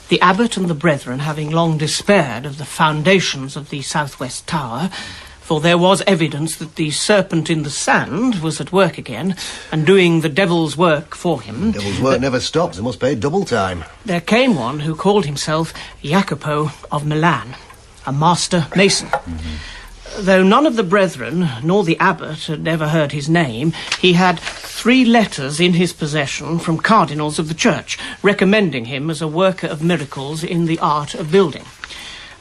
the abbot and the brethren, having long despaired of the foundations of the southwest tower, for there was evidence that the serpent in the sand was at work again, and doing the devil's work for him... Devil's work never stops. They must pay double time. There came one who called himself Jacopo of Milan, a master mason. Though none of the brethren, nor the abbot, had ever heard his name, he had 3 letters in his possession from cardinals of the church, recommending him as a worker of miracles in the art of building.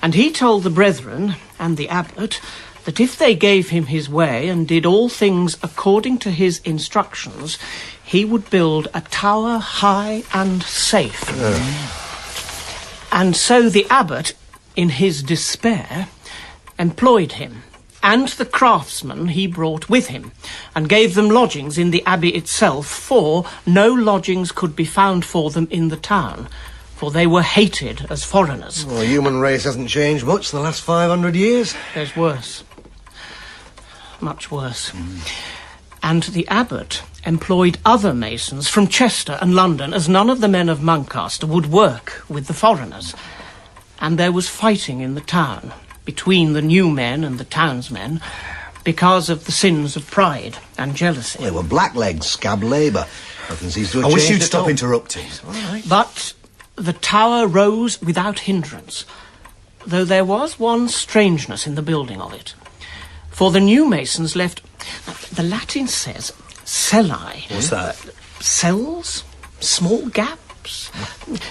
And he told the brethren and the abbot that if they gave him his way and did all things according to his instructions, he would build a tower high and safe. And so the abbot, in his despair, employed him and the craftsmen he brought with him, and gave them lodgings in the abbey itself, for no lodgings could be found for them in the town, for they were hated as foreigners. Well, the human race hasn't changed much the last 500 years. There's worse. Much worse. And the abbot employed other masons from Chester and London, as none of the men of Muncaster would work with the foreigners. And there was fighting in the town between the new men and the townsmen because of the sins of pride and jealousy. They were blacklegs, scab labour. Nothing seems to have I wish changed you'd at stop all. interrupting. But the tower rose without hindrance, though there was one strangeness in the building of it. For the new masons left... The Latin says cellae. What's that? Cells, small gaps,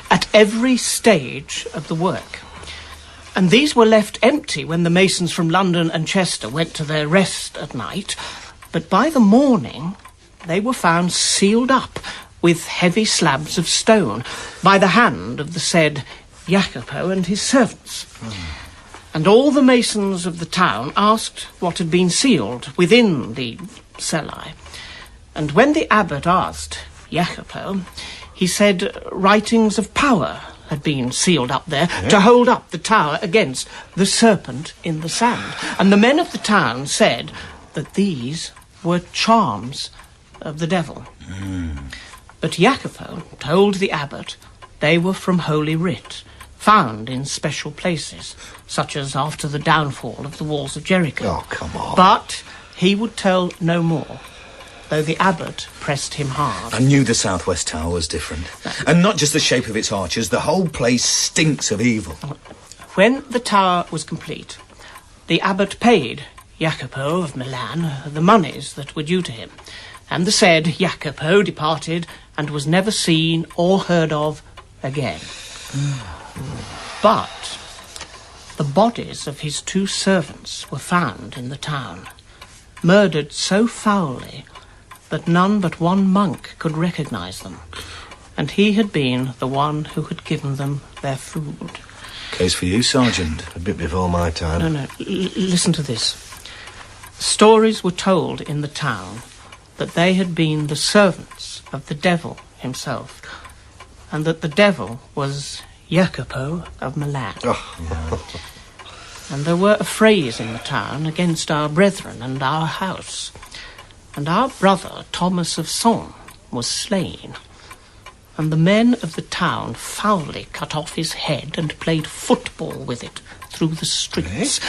at every stage of the work. And these were left empty when the masons from London and Chester went to their rest at night, but by the morning they were found sealed up with heavy slabs of stone by the hand of the said Jacopo and his servants. And all the masons of the town asked what had been sealed within the cellae. And when the abbot asked Jacopo, he said writings of power had been sealed up there to hold up the tower against the serpent in the sand. And the men of the town said that these were charms of the devil. But Jacopo told the abbot they were from Holy Writ, found in special places, such as after the downfall of the walls of Jericho. Oh, come on. But he would tell no more, though the abbot pressed him hard. I knew the southwest tower was different. And not just the shape of its arches, the whole place stinks of evil. When the tower was complete, the abbot paid Jacopo of Milan the monies that were due to him, and the said Jacopo departed and was never seen or heard of again. But the bodies of his 2 servants were found in the town, murdered so foully that none but one monk could recognise them, and he had been the one who had given them their food. Case for you, Sergeant. A bit before my time. No, listen to this. Stories were told in the town that they had been the servants of the devil himself, and that the devil was Jacopo of Milan. And there were affrays in the town against our brethren and our house, and our brother Thomas of Son was slain, and the men of the town foully cut off his head and played football with it through the streets.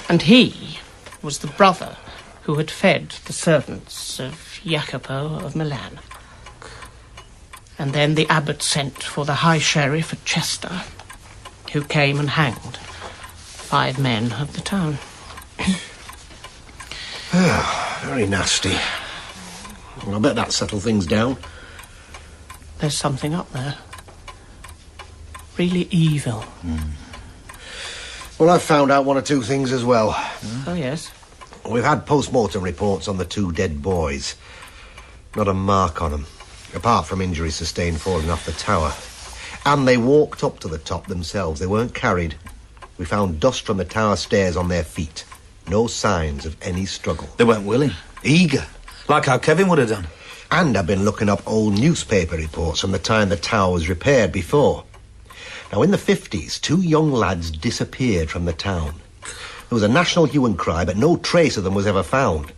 And he was the brother who had fed the servants of Jacopo of Milan. And then the abbot sent for the high sheriff at Chester, who came and hanged 5 men of the town. Very nasty. Well, I bet that settled things down. There's something up there. Really evil. Well, I've found out 1 or 2 things as well. Oh, yes? We've had post-mortem reports on the 2 dead boys. Not a mark on them, apart from injuries sustained falling off the tower. And they walked up to the top themselves. They weren't carried. We found dust from the tower stairs on their feet. No signs of any struggle. They weren't willing. Eager. Like how Kevin would have done. And I've been looking up old newspaper reports from the time the tower was repaired before. Now, in the 50s, 2 young lads disappeared from the town. There was a national hue and cry, but no trace of them was ever found.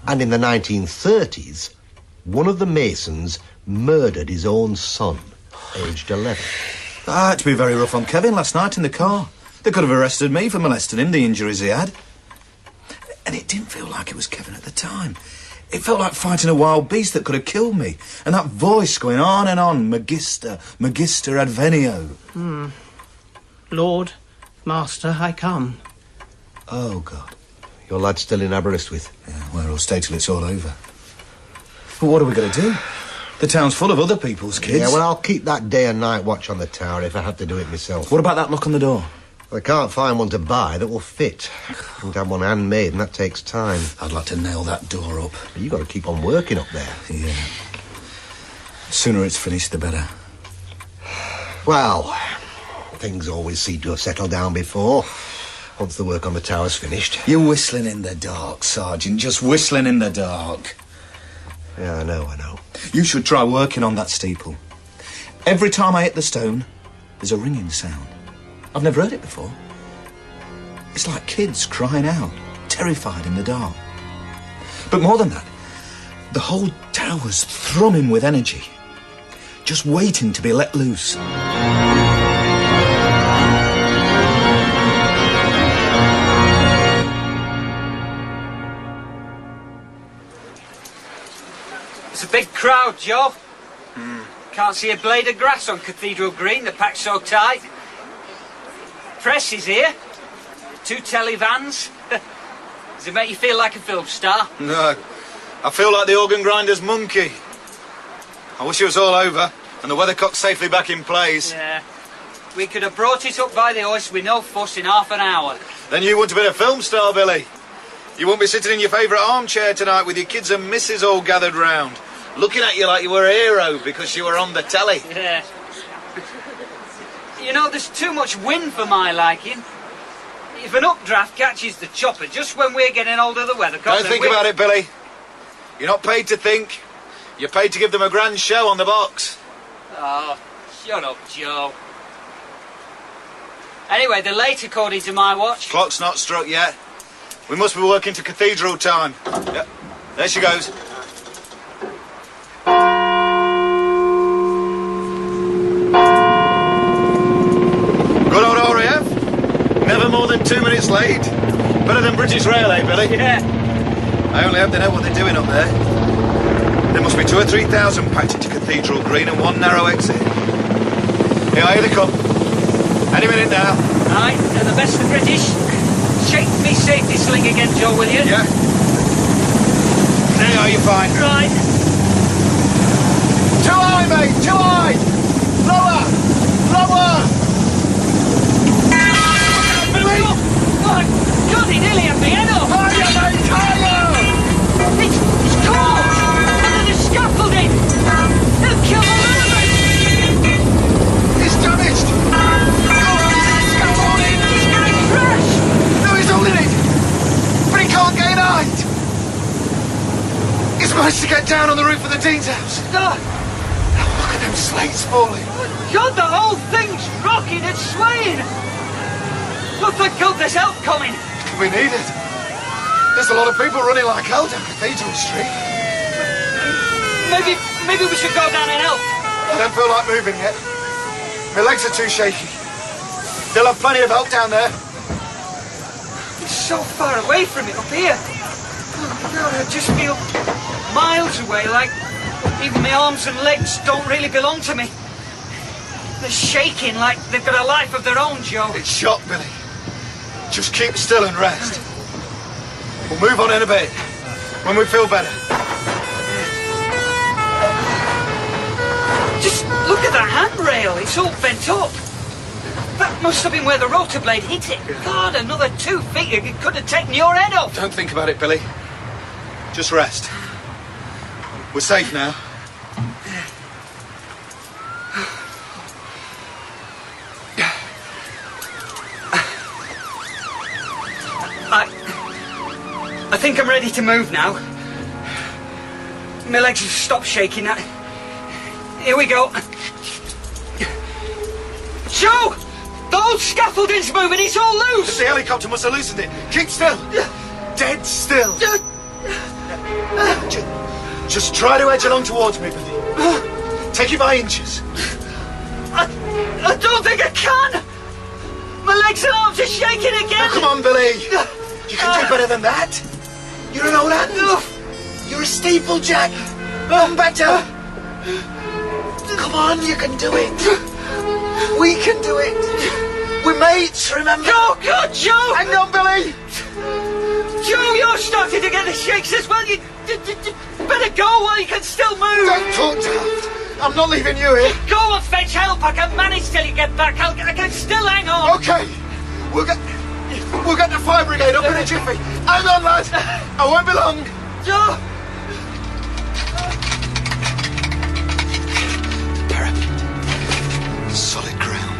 And in the 1930s, one of the masons murdered his own son, aged 11. Ah, it had to be very rough on Kevin last night in the car. They could have arrested me for molesting him, the injuries he had. And it didn't feel like it was Kevin at the time. It felt like fighting a wild beast that could have killed me. And that voice going on and on, Magister, Magister advenio. Lord, Master, I come. Oh, God. Your lad's still in Aberystwyth? Yeah, well, I'll stay till it's all over. But what are we going to do? The town's full of other people's kids. Yeah, well, I'll keep that day and night watch on the tower if I have to do it myself. What about that lock on the door? Well, I can't find one to buy that will fit. I have to have one handmade, and that takes time. I'd like to nail that door up. But you've got to keep on working up there. Yeah. The sooner it's finished, the better. Well, things always seem to have settled down before, once the work on the tower's finished. You're whistling in the dark, Sergeant. Just whistling in the dark. Yeah, I know. You should try working on that steeple. Every time I hit the stone, there's a ringing sound. I've never heard it before. It's like kids crying out, terrified in the dark. But more than that, the whole tower's thrumming with energy, just waiting to be let loose. It's a big crowd, Joe. Can't see a blade of grass on Cathedral Green, the pack's so tight. Press is here. 2 telly vans. Does it make you feel like a film star? No, I feel like the organ grinder's monkey. I wish it was all over and the weathercock's safely back in place. Yeah. We could have brought it up by the hoist with no fuss in half an hour. Then you wouldn't have been a film star, Billy. You won't be sitting in your favourite armchair tonight with your kids and missus all gathered round, looking at you like you were a hero because you were on the telly. Yeah. You know, there's too much wind for my liking. If an updraft catches the chopper just when we're getting hold of the weathercock... Don't think about it, Billy. You're not paid to think. You're paid to give them a grand show on the box. Oh, shut up, Joe. Anyway, they're late according to my watch. Clock's not struck yet. We must be working to cathedral time. Yep, there she goes. Good old RAF. Never more than 2 minutes late. Better than British Rail, eh, Billy? Yeah. I only hope they know what they're doing up there. There must be 2,000 or 3,000 packed into Cathedral Green and one narrow exit. Here they come. Any minute now. Aye, and the best of British. Shake me safety sling again, Joe, will you? Yeah. There you are, you're fine. Right. Too high, mate, too high! Lower! Lower! Billy! Oh, God, he nearly had me head off! Higher, mate, higher! It's caught! Under the scaffolding! He'll kill the mermaid! He's damaged! Scaffolding! He's gonna crash! No, he's holding it! But he can't gain height! He's managed to get down on the roof of the Dean's house! God! Look at them slates falling! God, the whole thing's rocking and swaying! Well, thank God there's help coming! We need it. There's a lot of people running like hell down Cathedral Street. Maybe we should go down and help. I don't feel like moving yet. My legs are too shaky. They'll have plenty of help down there. It's so far away from it up here. Oh, God, I just feel miles away, like even my arms and legs don't really belong to me. They're shaking like they've got a life of their own, Joe. It's shot, Billy. Just keep still and rest. We'll move on in a bit, when we feel better. Just look at the handrail, it's all bent up. That must have been where the rotor blade hit it. God, another 2 feet, it could have taken your head off. Don't think about it, Billy. Just rest. We're safe now. I think I'm ready to move now. My legs have stopped shaking. Here we go. Joe! The whole scaffolding's moving, it's all loose! The helicopter must have loosened it. Keep still. Dead still. Just try to edge along towards me, Billy. Take it by inches. I don't think I can! My legs and arms are shaking again! Oh, come on, Billy. You can do better than that. You're an old hand. You're a steeplejack. Better. Come on, you can do it. We can do it. We're mates, remember? Oh, God, Joe! Hang on, Billy. Joe, you're starting to get the shakes as well. Better go while you can still move. Don't talk, Daft. I'm not leaving you here. Go and fetch help. I can manage till you get back. I can still hang on. Okay. We'll get the fire brigade up in a jiffy. Hang on, lad. I won't be long. Parapet. Solid ground.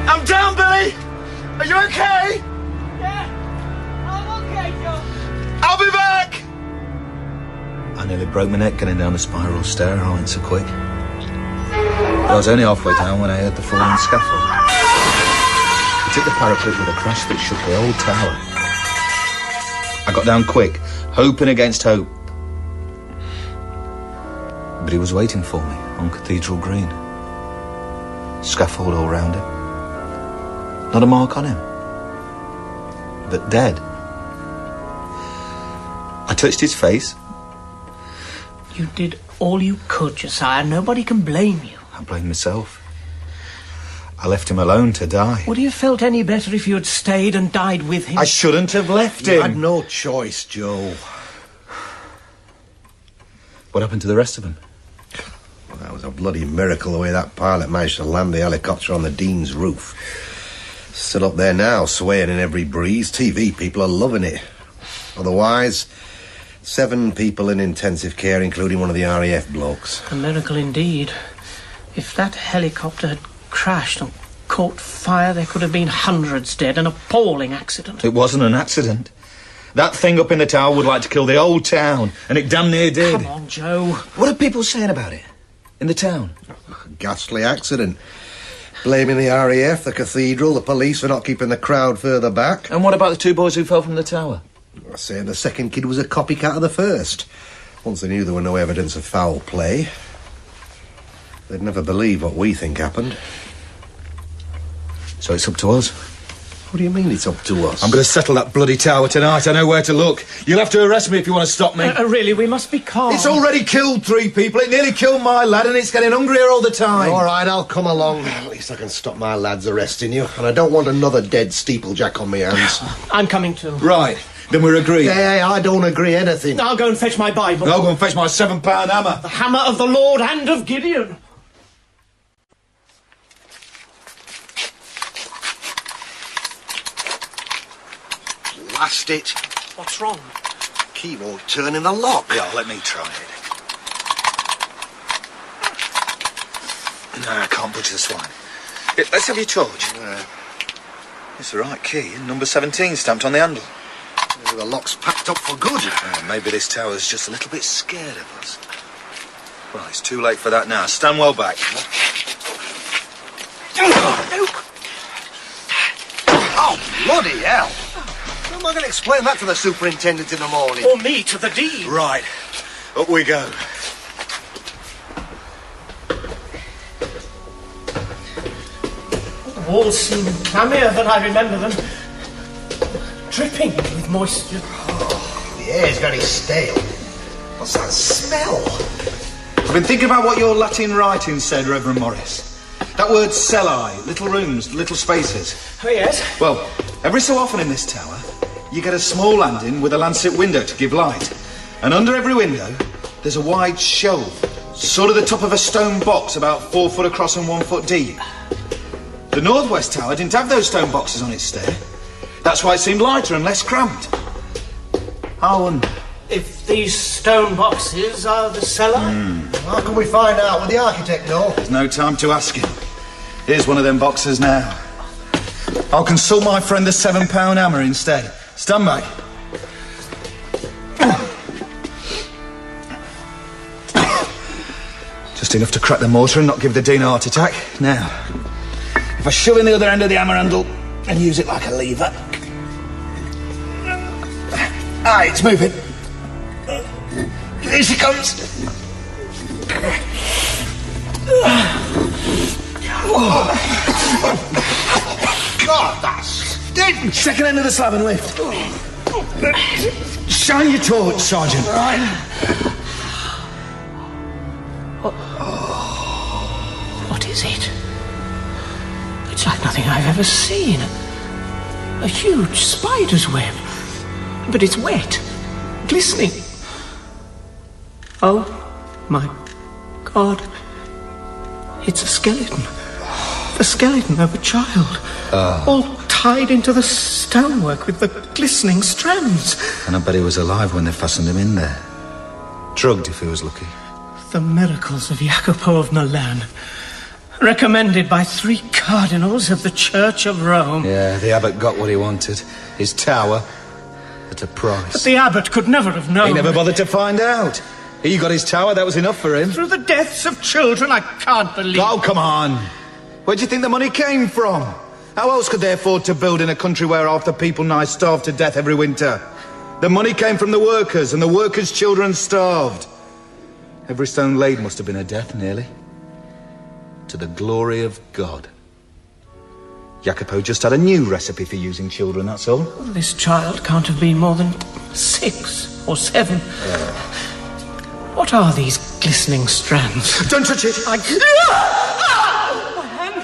I'm down, Billy. Are you okay? Yeah, I'm okay, Joe. I'll be back. I nearly broke my neck getting down the spiral stair. I went so quick. But I was only halfway down when I heard the falling scaffold. It hit the parapet with a crash that shook the whole tower. I got down quick, hoping against hope. But he was waiting for me on Cathedral Green. Scaffold all round him. Not a mark on him. But dead. I touched his face. You did all you could, Josiah. Nobody can blame you. I blame myself. I left him alone to die. Would you have felt any better if you had stayed and died with him? I shouldn't have left him. You had no choice, Joe. What happened to the rest of them? Well, that was a bloody miracle the way that pilot managed to land the helicopter on the Dean's roof. Still up there now, swaying in every breeze. TV people are loving it. Otherwise, 7 people in intensive care, including one of the RAF blokes. A miracle indeed. If that helicopter had crashed and caught fire, there could have been hundreds dead. An appalling accident. It wasn't an accident. That thing up in the tower would like to kill the whole town, and it damn near did. Come on, Joe. What are people saying about it? In the town? A ghastly accident. Blaming the RAF, the cathedral, the police for not keeping the crowd further back. And what about the 2 boys who fell from the tower? I say the second kid was a copycat of the first. Once they knew there were no evidence of foul play, they'd never believe what we think happened. So it's up to us? What do you mean it's up to us? I'm going to settle that bloody tower tonight. I know where to look. You'll have to arrest me if you want to stop me. Really, we must be calm. It's already killed 3 people. It nearly killed my lad, and it's getting hungrier all the time. All right, I'll come along. At least I can stop my lads arresting you. And I don't want another dead steeplejack on my hands. I'm coming too. Right. Then we're agreed. Yeah, I don't agree anything. I'll go and fetch my Bible. I'll go and fetch my £7 hammer. The hammer of the Lord and of Gideon. Blast it. What's wrong? Key won't turn in the lock. Yeah, let me try it. No, I can't budge the swine. Let's have your torch. It's the right key. Number 17 stamped on the handle. The lock's packed up for good. Maybe this tower's just a little bit scared of us. Well, it's too late for that now. Stand well back. Oh, bloody hell. How am I going to explain that to the superintendent in the morning? Or me to the Dean. Right. Up we go. The walls seem clammier than I remember them. Dripping with moisture. Oh, the air's very stale. What's that smell? I've been thinking about what your Latin writing said, Reverend Morris. That word celli, little rooms, little spaces. Oh, yes? Well, every so often in this tower, you get a small landing with a lancet window to give light. And under every window, there's a wide shelf, sort of the top of a stone box about 4 foot across and 1 foot deep. The northwest tower didn't have those stone boxes on its stair. That's why it seemed lighter and less cramped. I wonder. If these stone boxes are the cellar? How can we find out? Will the architect know? There's no time to ask him. Here's one of them boxes now. I'll consult my friend the £7 hammer instead. Stand by. Just enough to crack the mortar and not give the Dean a heart attack. Now, if I shove in the other end of the hammer handle and use it like a lever. Aye, it's moving. Here she comes. God, that's stinks. Second end of the slab and lift. Shine your torch, Sergeant. What is it? It's like nothing I've ever seen. A huge spider's web. But it's wet, glistening. Oh, my God. It's a skeleton. The skeleton of a child. All tied into the stonework with the glistening strands. And I bet he was alive when they fastened him in there. Drugged if he was lucky. The miracles of Jacopo of Milan. Recommended by 3 cardinals of the Church of Rome. Yeah, the abbot got what he wanted. His tower, at a price. But the abbot could never have known. He never bothered to find out. He got his tower, that was enough for him. Through the deaths of children, I can't believe... Oh, come on. Where do you think the money came from? How else could they afford to build in a country where half the people nigh starve to death every winter? The money came from the workers, and the workers' children starved. Every stone laid must have been a death, nearly. To the glory of God. Jacopo just had a new recipe for using children, that's all. This child can't have been more than 6 or 7. What are these glistening strands? Don't touch it!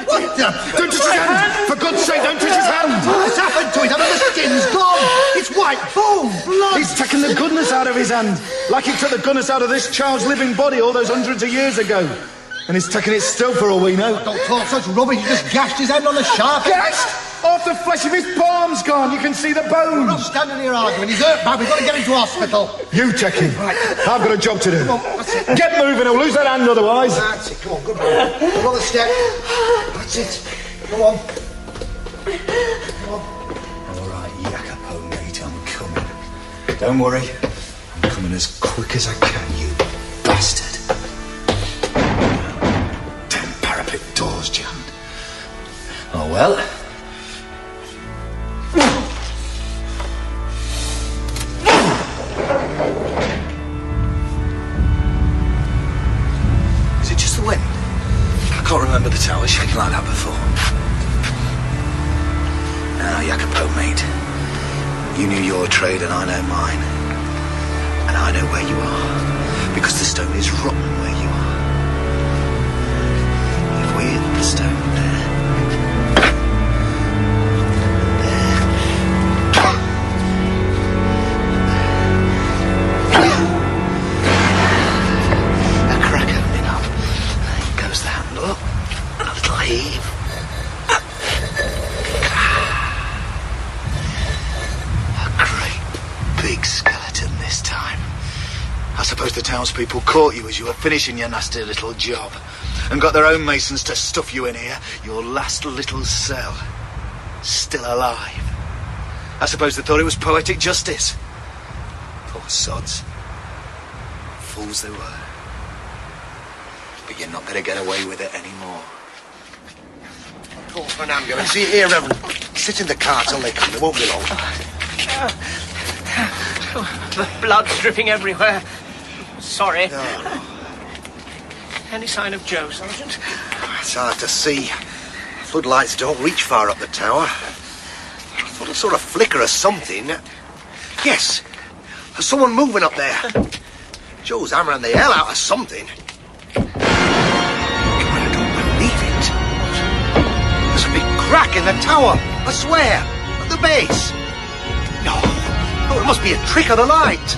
What the? Don't touch his hand! For God's sake, don't touch his hand! What's happened to it? I mean, the skin's gone! It's white foam! Blood! He's taken the goodness out of his hand, like he took the goodness out of this child's living body all those hundreds of years ago. And he's taking it still for all we know. Don't talk such rubbish. You just gashed his hand on the sharp. Gashed? Half the flesh of his palm's gone. You can see the bones. We're not standing here arguing. He's hurt bad. We've got to get him to hospital. You check him. Right. I've got a job to do. Come on, that's it. Get moving. I'll lose that hand otherwise. That's it. Come on, good man. Another step. That's it. Come on. Come on. All right, Jacopo, mate, I'm coming. Don't worry. I'm coming as quick as I can, you bastard. Damn parapet doors jammed. Oh, well. Is it just the wind? I can't remember the tower shaking like that before. Now, Jacopo, mate, you knew your trade and I know mine. And I know where you are, because the stone is rotten where you are. If we hit the stone there, a crack opening up, there goes the handle up, and a little heave. Big skeleton this time. I suppose the townspeople caught you as you were finishing your nasty little job and got their own masons to stuff you in here, your last little cell. Still alive. I suppose they thought it was poetic justice. Poor sods. Fools they were. But you're not going to get away with it anymore. Call for an ambulance. See here, Reverend. Sit in the car till they come. They won't be long. The blood's dripping everywhere. Sorry. No. Any sign of Joe, Sergeant? It's hard to see. Floodlights don't reach far up the tower. I thought I saw a flicker of something. Yes, there's someone moving up there. Joe's hammering the hell out of something. I don't believe it. There's a big crack in the tower, I swear, at the base. No, it must be a trick of the light.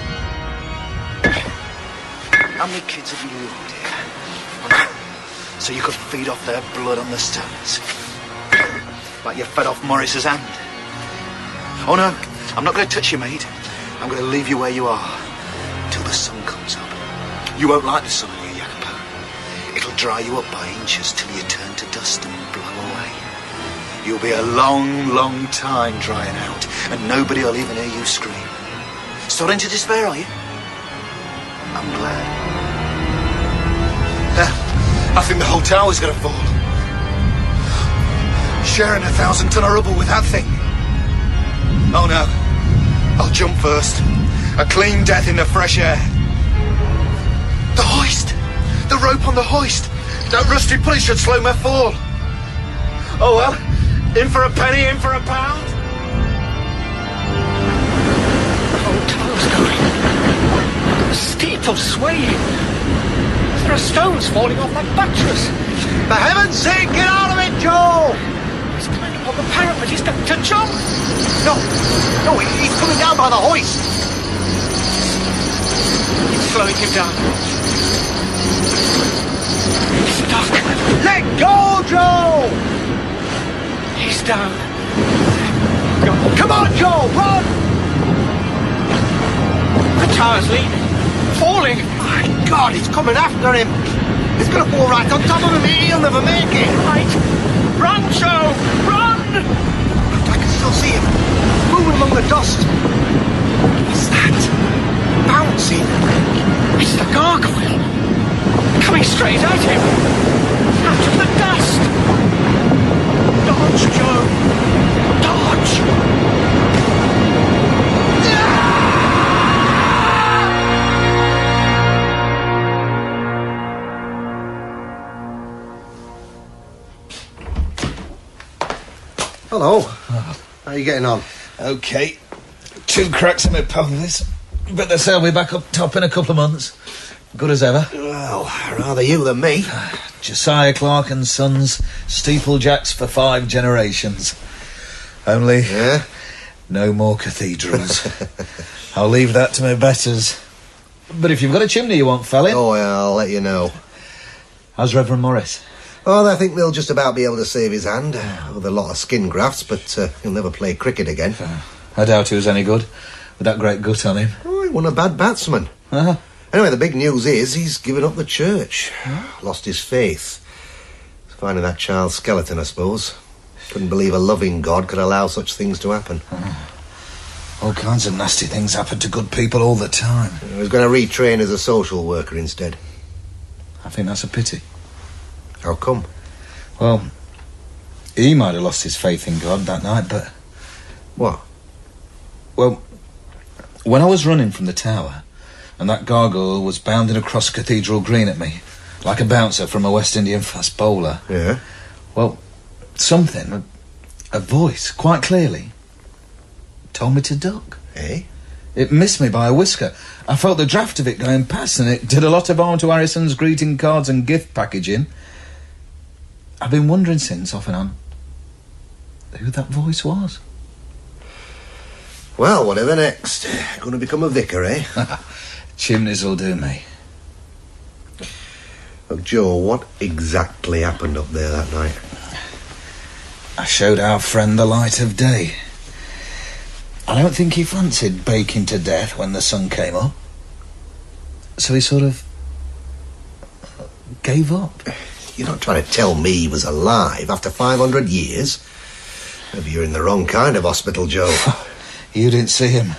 How many kids have you looked here? So you could feed off their blood on the stones? Like you fed off Morris's hand? Oh no, I'm not going to touch you, mate. I'm going to leave you where you are till the sun comes up. You won't like the sun here, Jacopo. It'll dry you up by inches till you turn to dust and blow away. You'll be a long, long time drying out, and nobody will even hear you scream. Starting to despair, are you? I'm glad. I think the whole tower's gonna fall. Sharing 1,000 ton of rubble with that thing. Oh no. I'll jump first. A clean death in the fresh air. The hoist! The rope on the hoist! That rusty pulley should slow my fall. Oh well. In for a penny, in for a pound. The whole tower's going. The steeple swaying. There are stones falling off that buttress. For heaven's sake, get out of it, Joe! He's climbing on the parapet. He's got to jump. No, he's coming down by the hoist. It's slowing him down. He's stuck. Let go, Joe! He's down. Come on, Joe, run! The tower's leaning. Falling. My God, he's coming after him. He's going to fall right on top of him. He'll never make it. Right. Run, Joe! Run! I can still see him. Moving among the dust. What's that? Bouncing. It's the gargoyle. Coming straight at him. Out of the dust. Dodge, Joe. Dodge. Hello. How are you getting on? OK. 2 cracks in my pelvis. But they say I'll be back up top in a couple of months. Good as ever. Well, rather you than me. Josiah Clark and Sons, steeplejacks for 5 generations. Only no more cathedrals. I'll leave that to my betters. But if you've got a chimney you want, fella. Oh, yeah, I'll let you know. How's Reverend Morris? Oh, I think they'll just about be able to save his hand. With a lot of skin grafts, but he'll never play cricket again. I doubt he was any good, with that great gut on him. Oh, he wasn't a bad batsman. Anyway, the big news is he's given up the church. Lost his faith. Finding that child's skeleton, I suppose. Couldn't believe a loving God could allow such things to happen. All kinds of nasty things happen to good people all the time. He was going to retrain as a social worker instead. I think that's a pity. How come? Well, he might have lost his faith in God that night, but... What? Well, when I was running from the tower, and that gargoyle was bounding across Cathedral Green at me, like a bouncer from a West Indian fast bowler... Yeah? Well, something, a voice, quite clearly, told me to duck. Eh? It missed me by a whisker. I felt the draft of it going past, and it did a lot of harm to Harrison's greeting cards and gift packaging. I've been wondering since, off and on, who that voice was. Well, whatever next. Going to become a vicar, eh? Chimneys will do me. Look, Joe, what exactly happened up there that night? I showed our friend the light of day. I don't think he fancied baking to death when the sun came up. So he sort of gave up. You're not trying to tell me he was alive after 500 years? Maybe you're in the wrong kind of hospital, Joe. You didn't see him.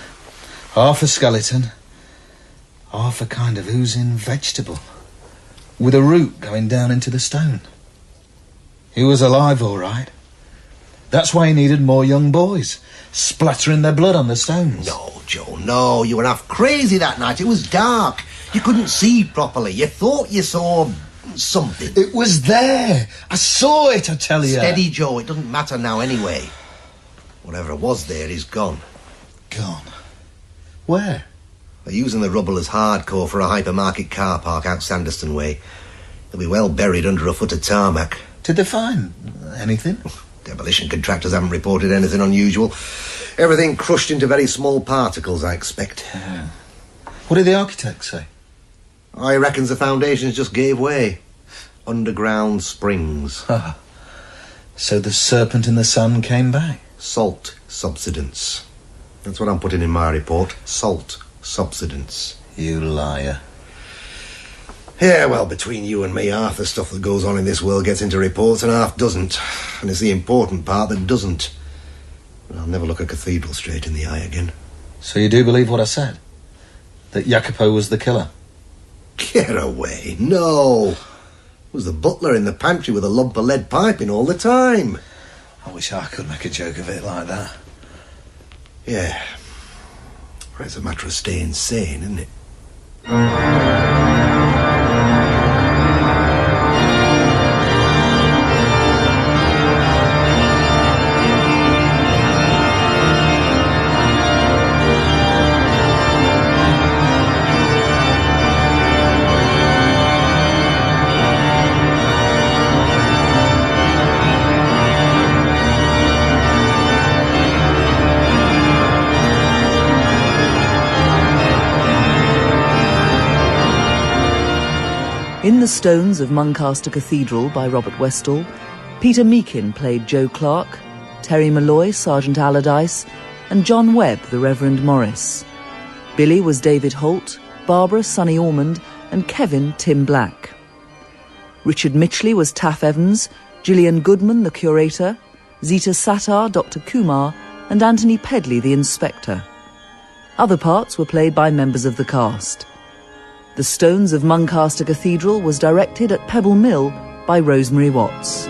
Half a skeleton, half a kind of oozing vegetable, with a root going down into the stone. He was alive, all right. That's why he needed more young boys, splattering their blood on the stones. No, Joe, no. You were half crazy that night. It was dark. You couldn't see properly. You thought you saw something. It was there. I saw it, I tell you. Steady, Joe. It doesn't matter now anyway. Whatever was there is gone. Gone? Where? They're using the rubble as hardcore for a hypermarket car park out Sanderson Way. They'll be well buried under a foot of tarmac. Did they find anything? Demolition contractors haven't reported anything unusual. Everything crushed into very small particles, I expect. Yeah. What did the architects say? I reckons the foundations just gave way. Underground springs. So the serpent in the sun came back? Salt subsidence. That's what I'm putting in my report. Salt subsidence. You liar. Yeah, well, between you and me, half the stuff that goes on in this world gets into reports and half doesn't. And it's the important part that doesn't. But I'll never look a cathedral straight in the eye again. So you do believe what I said? That Jacopo was the killer? Get away. No. It was the butler in the pantry with a lump of lead piping all the time. I wish I could make a joke of it like that. Yeah. Well, it's a matter of staying sane, isn't it? The Stones of Muncaster Cathedral by Robert Westall, Peter Meakin played Joe Clark, Terry Malloy, Sergeant Allardyce, and John Webb, the Reverend Morris. Billy was David Holt, Barbara Sonny Ormond, and Kevin Tim Black. Richard Mitchley was Taff Evans, Gillian Goodman, the curator, Zita Sattar, Dr. Kumar, and Anthony Pedley, the inspector. Other parts were played by members of the cast. The Stones of Muncaster Cathedral was directed at Pebble Mill by Rosemary Watts.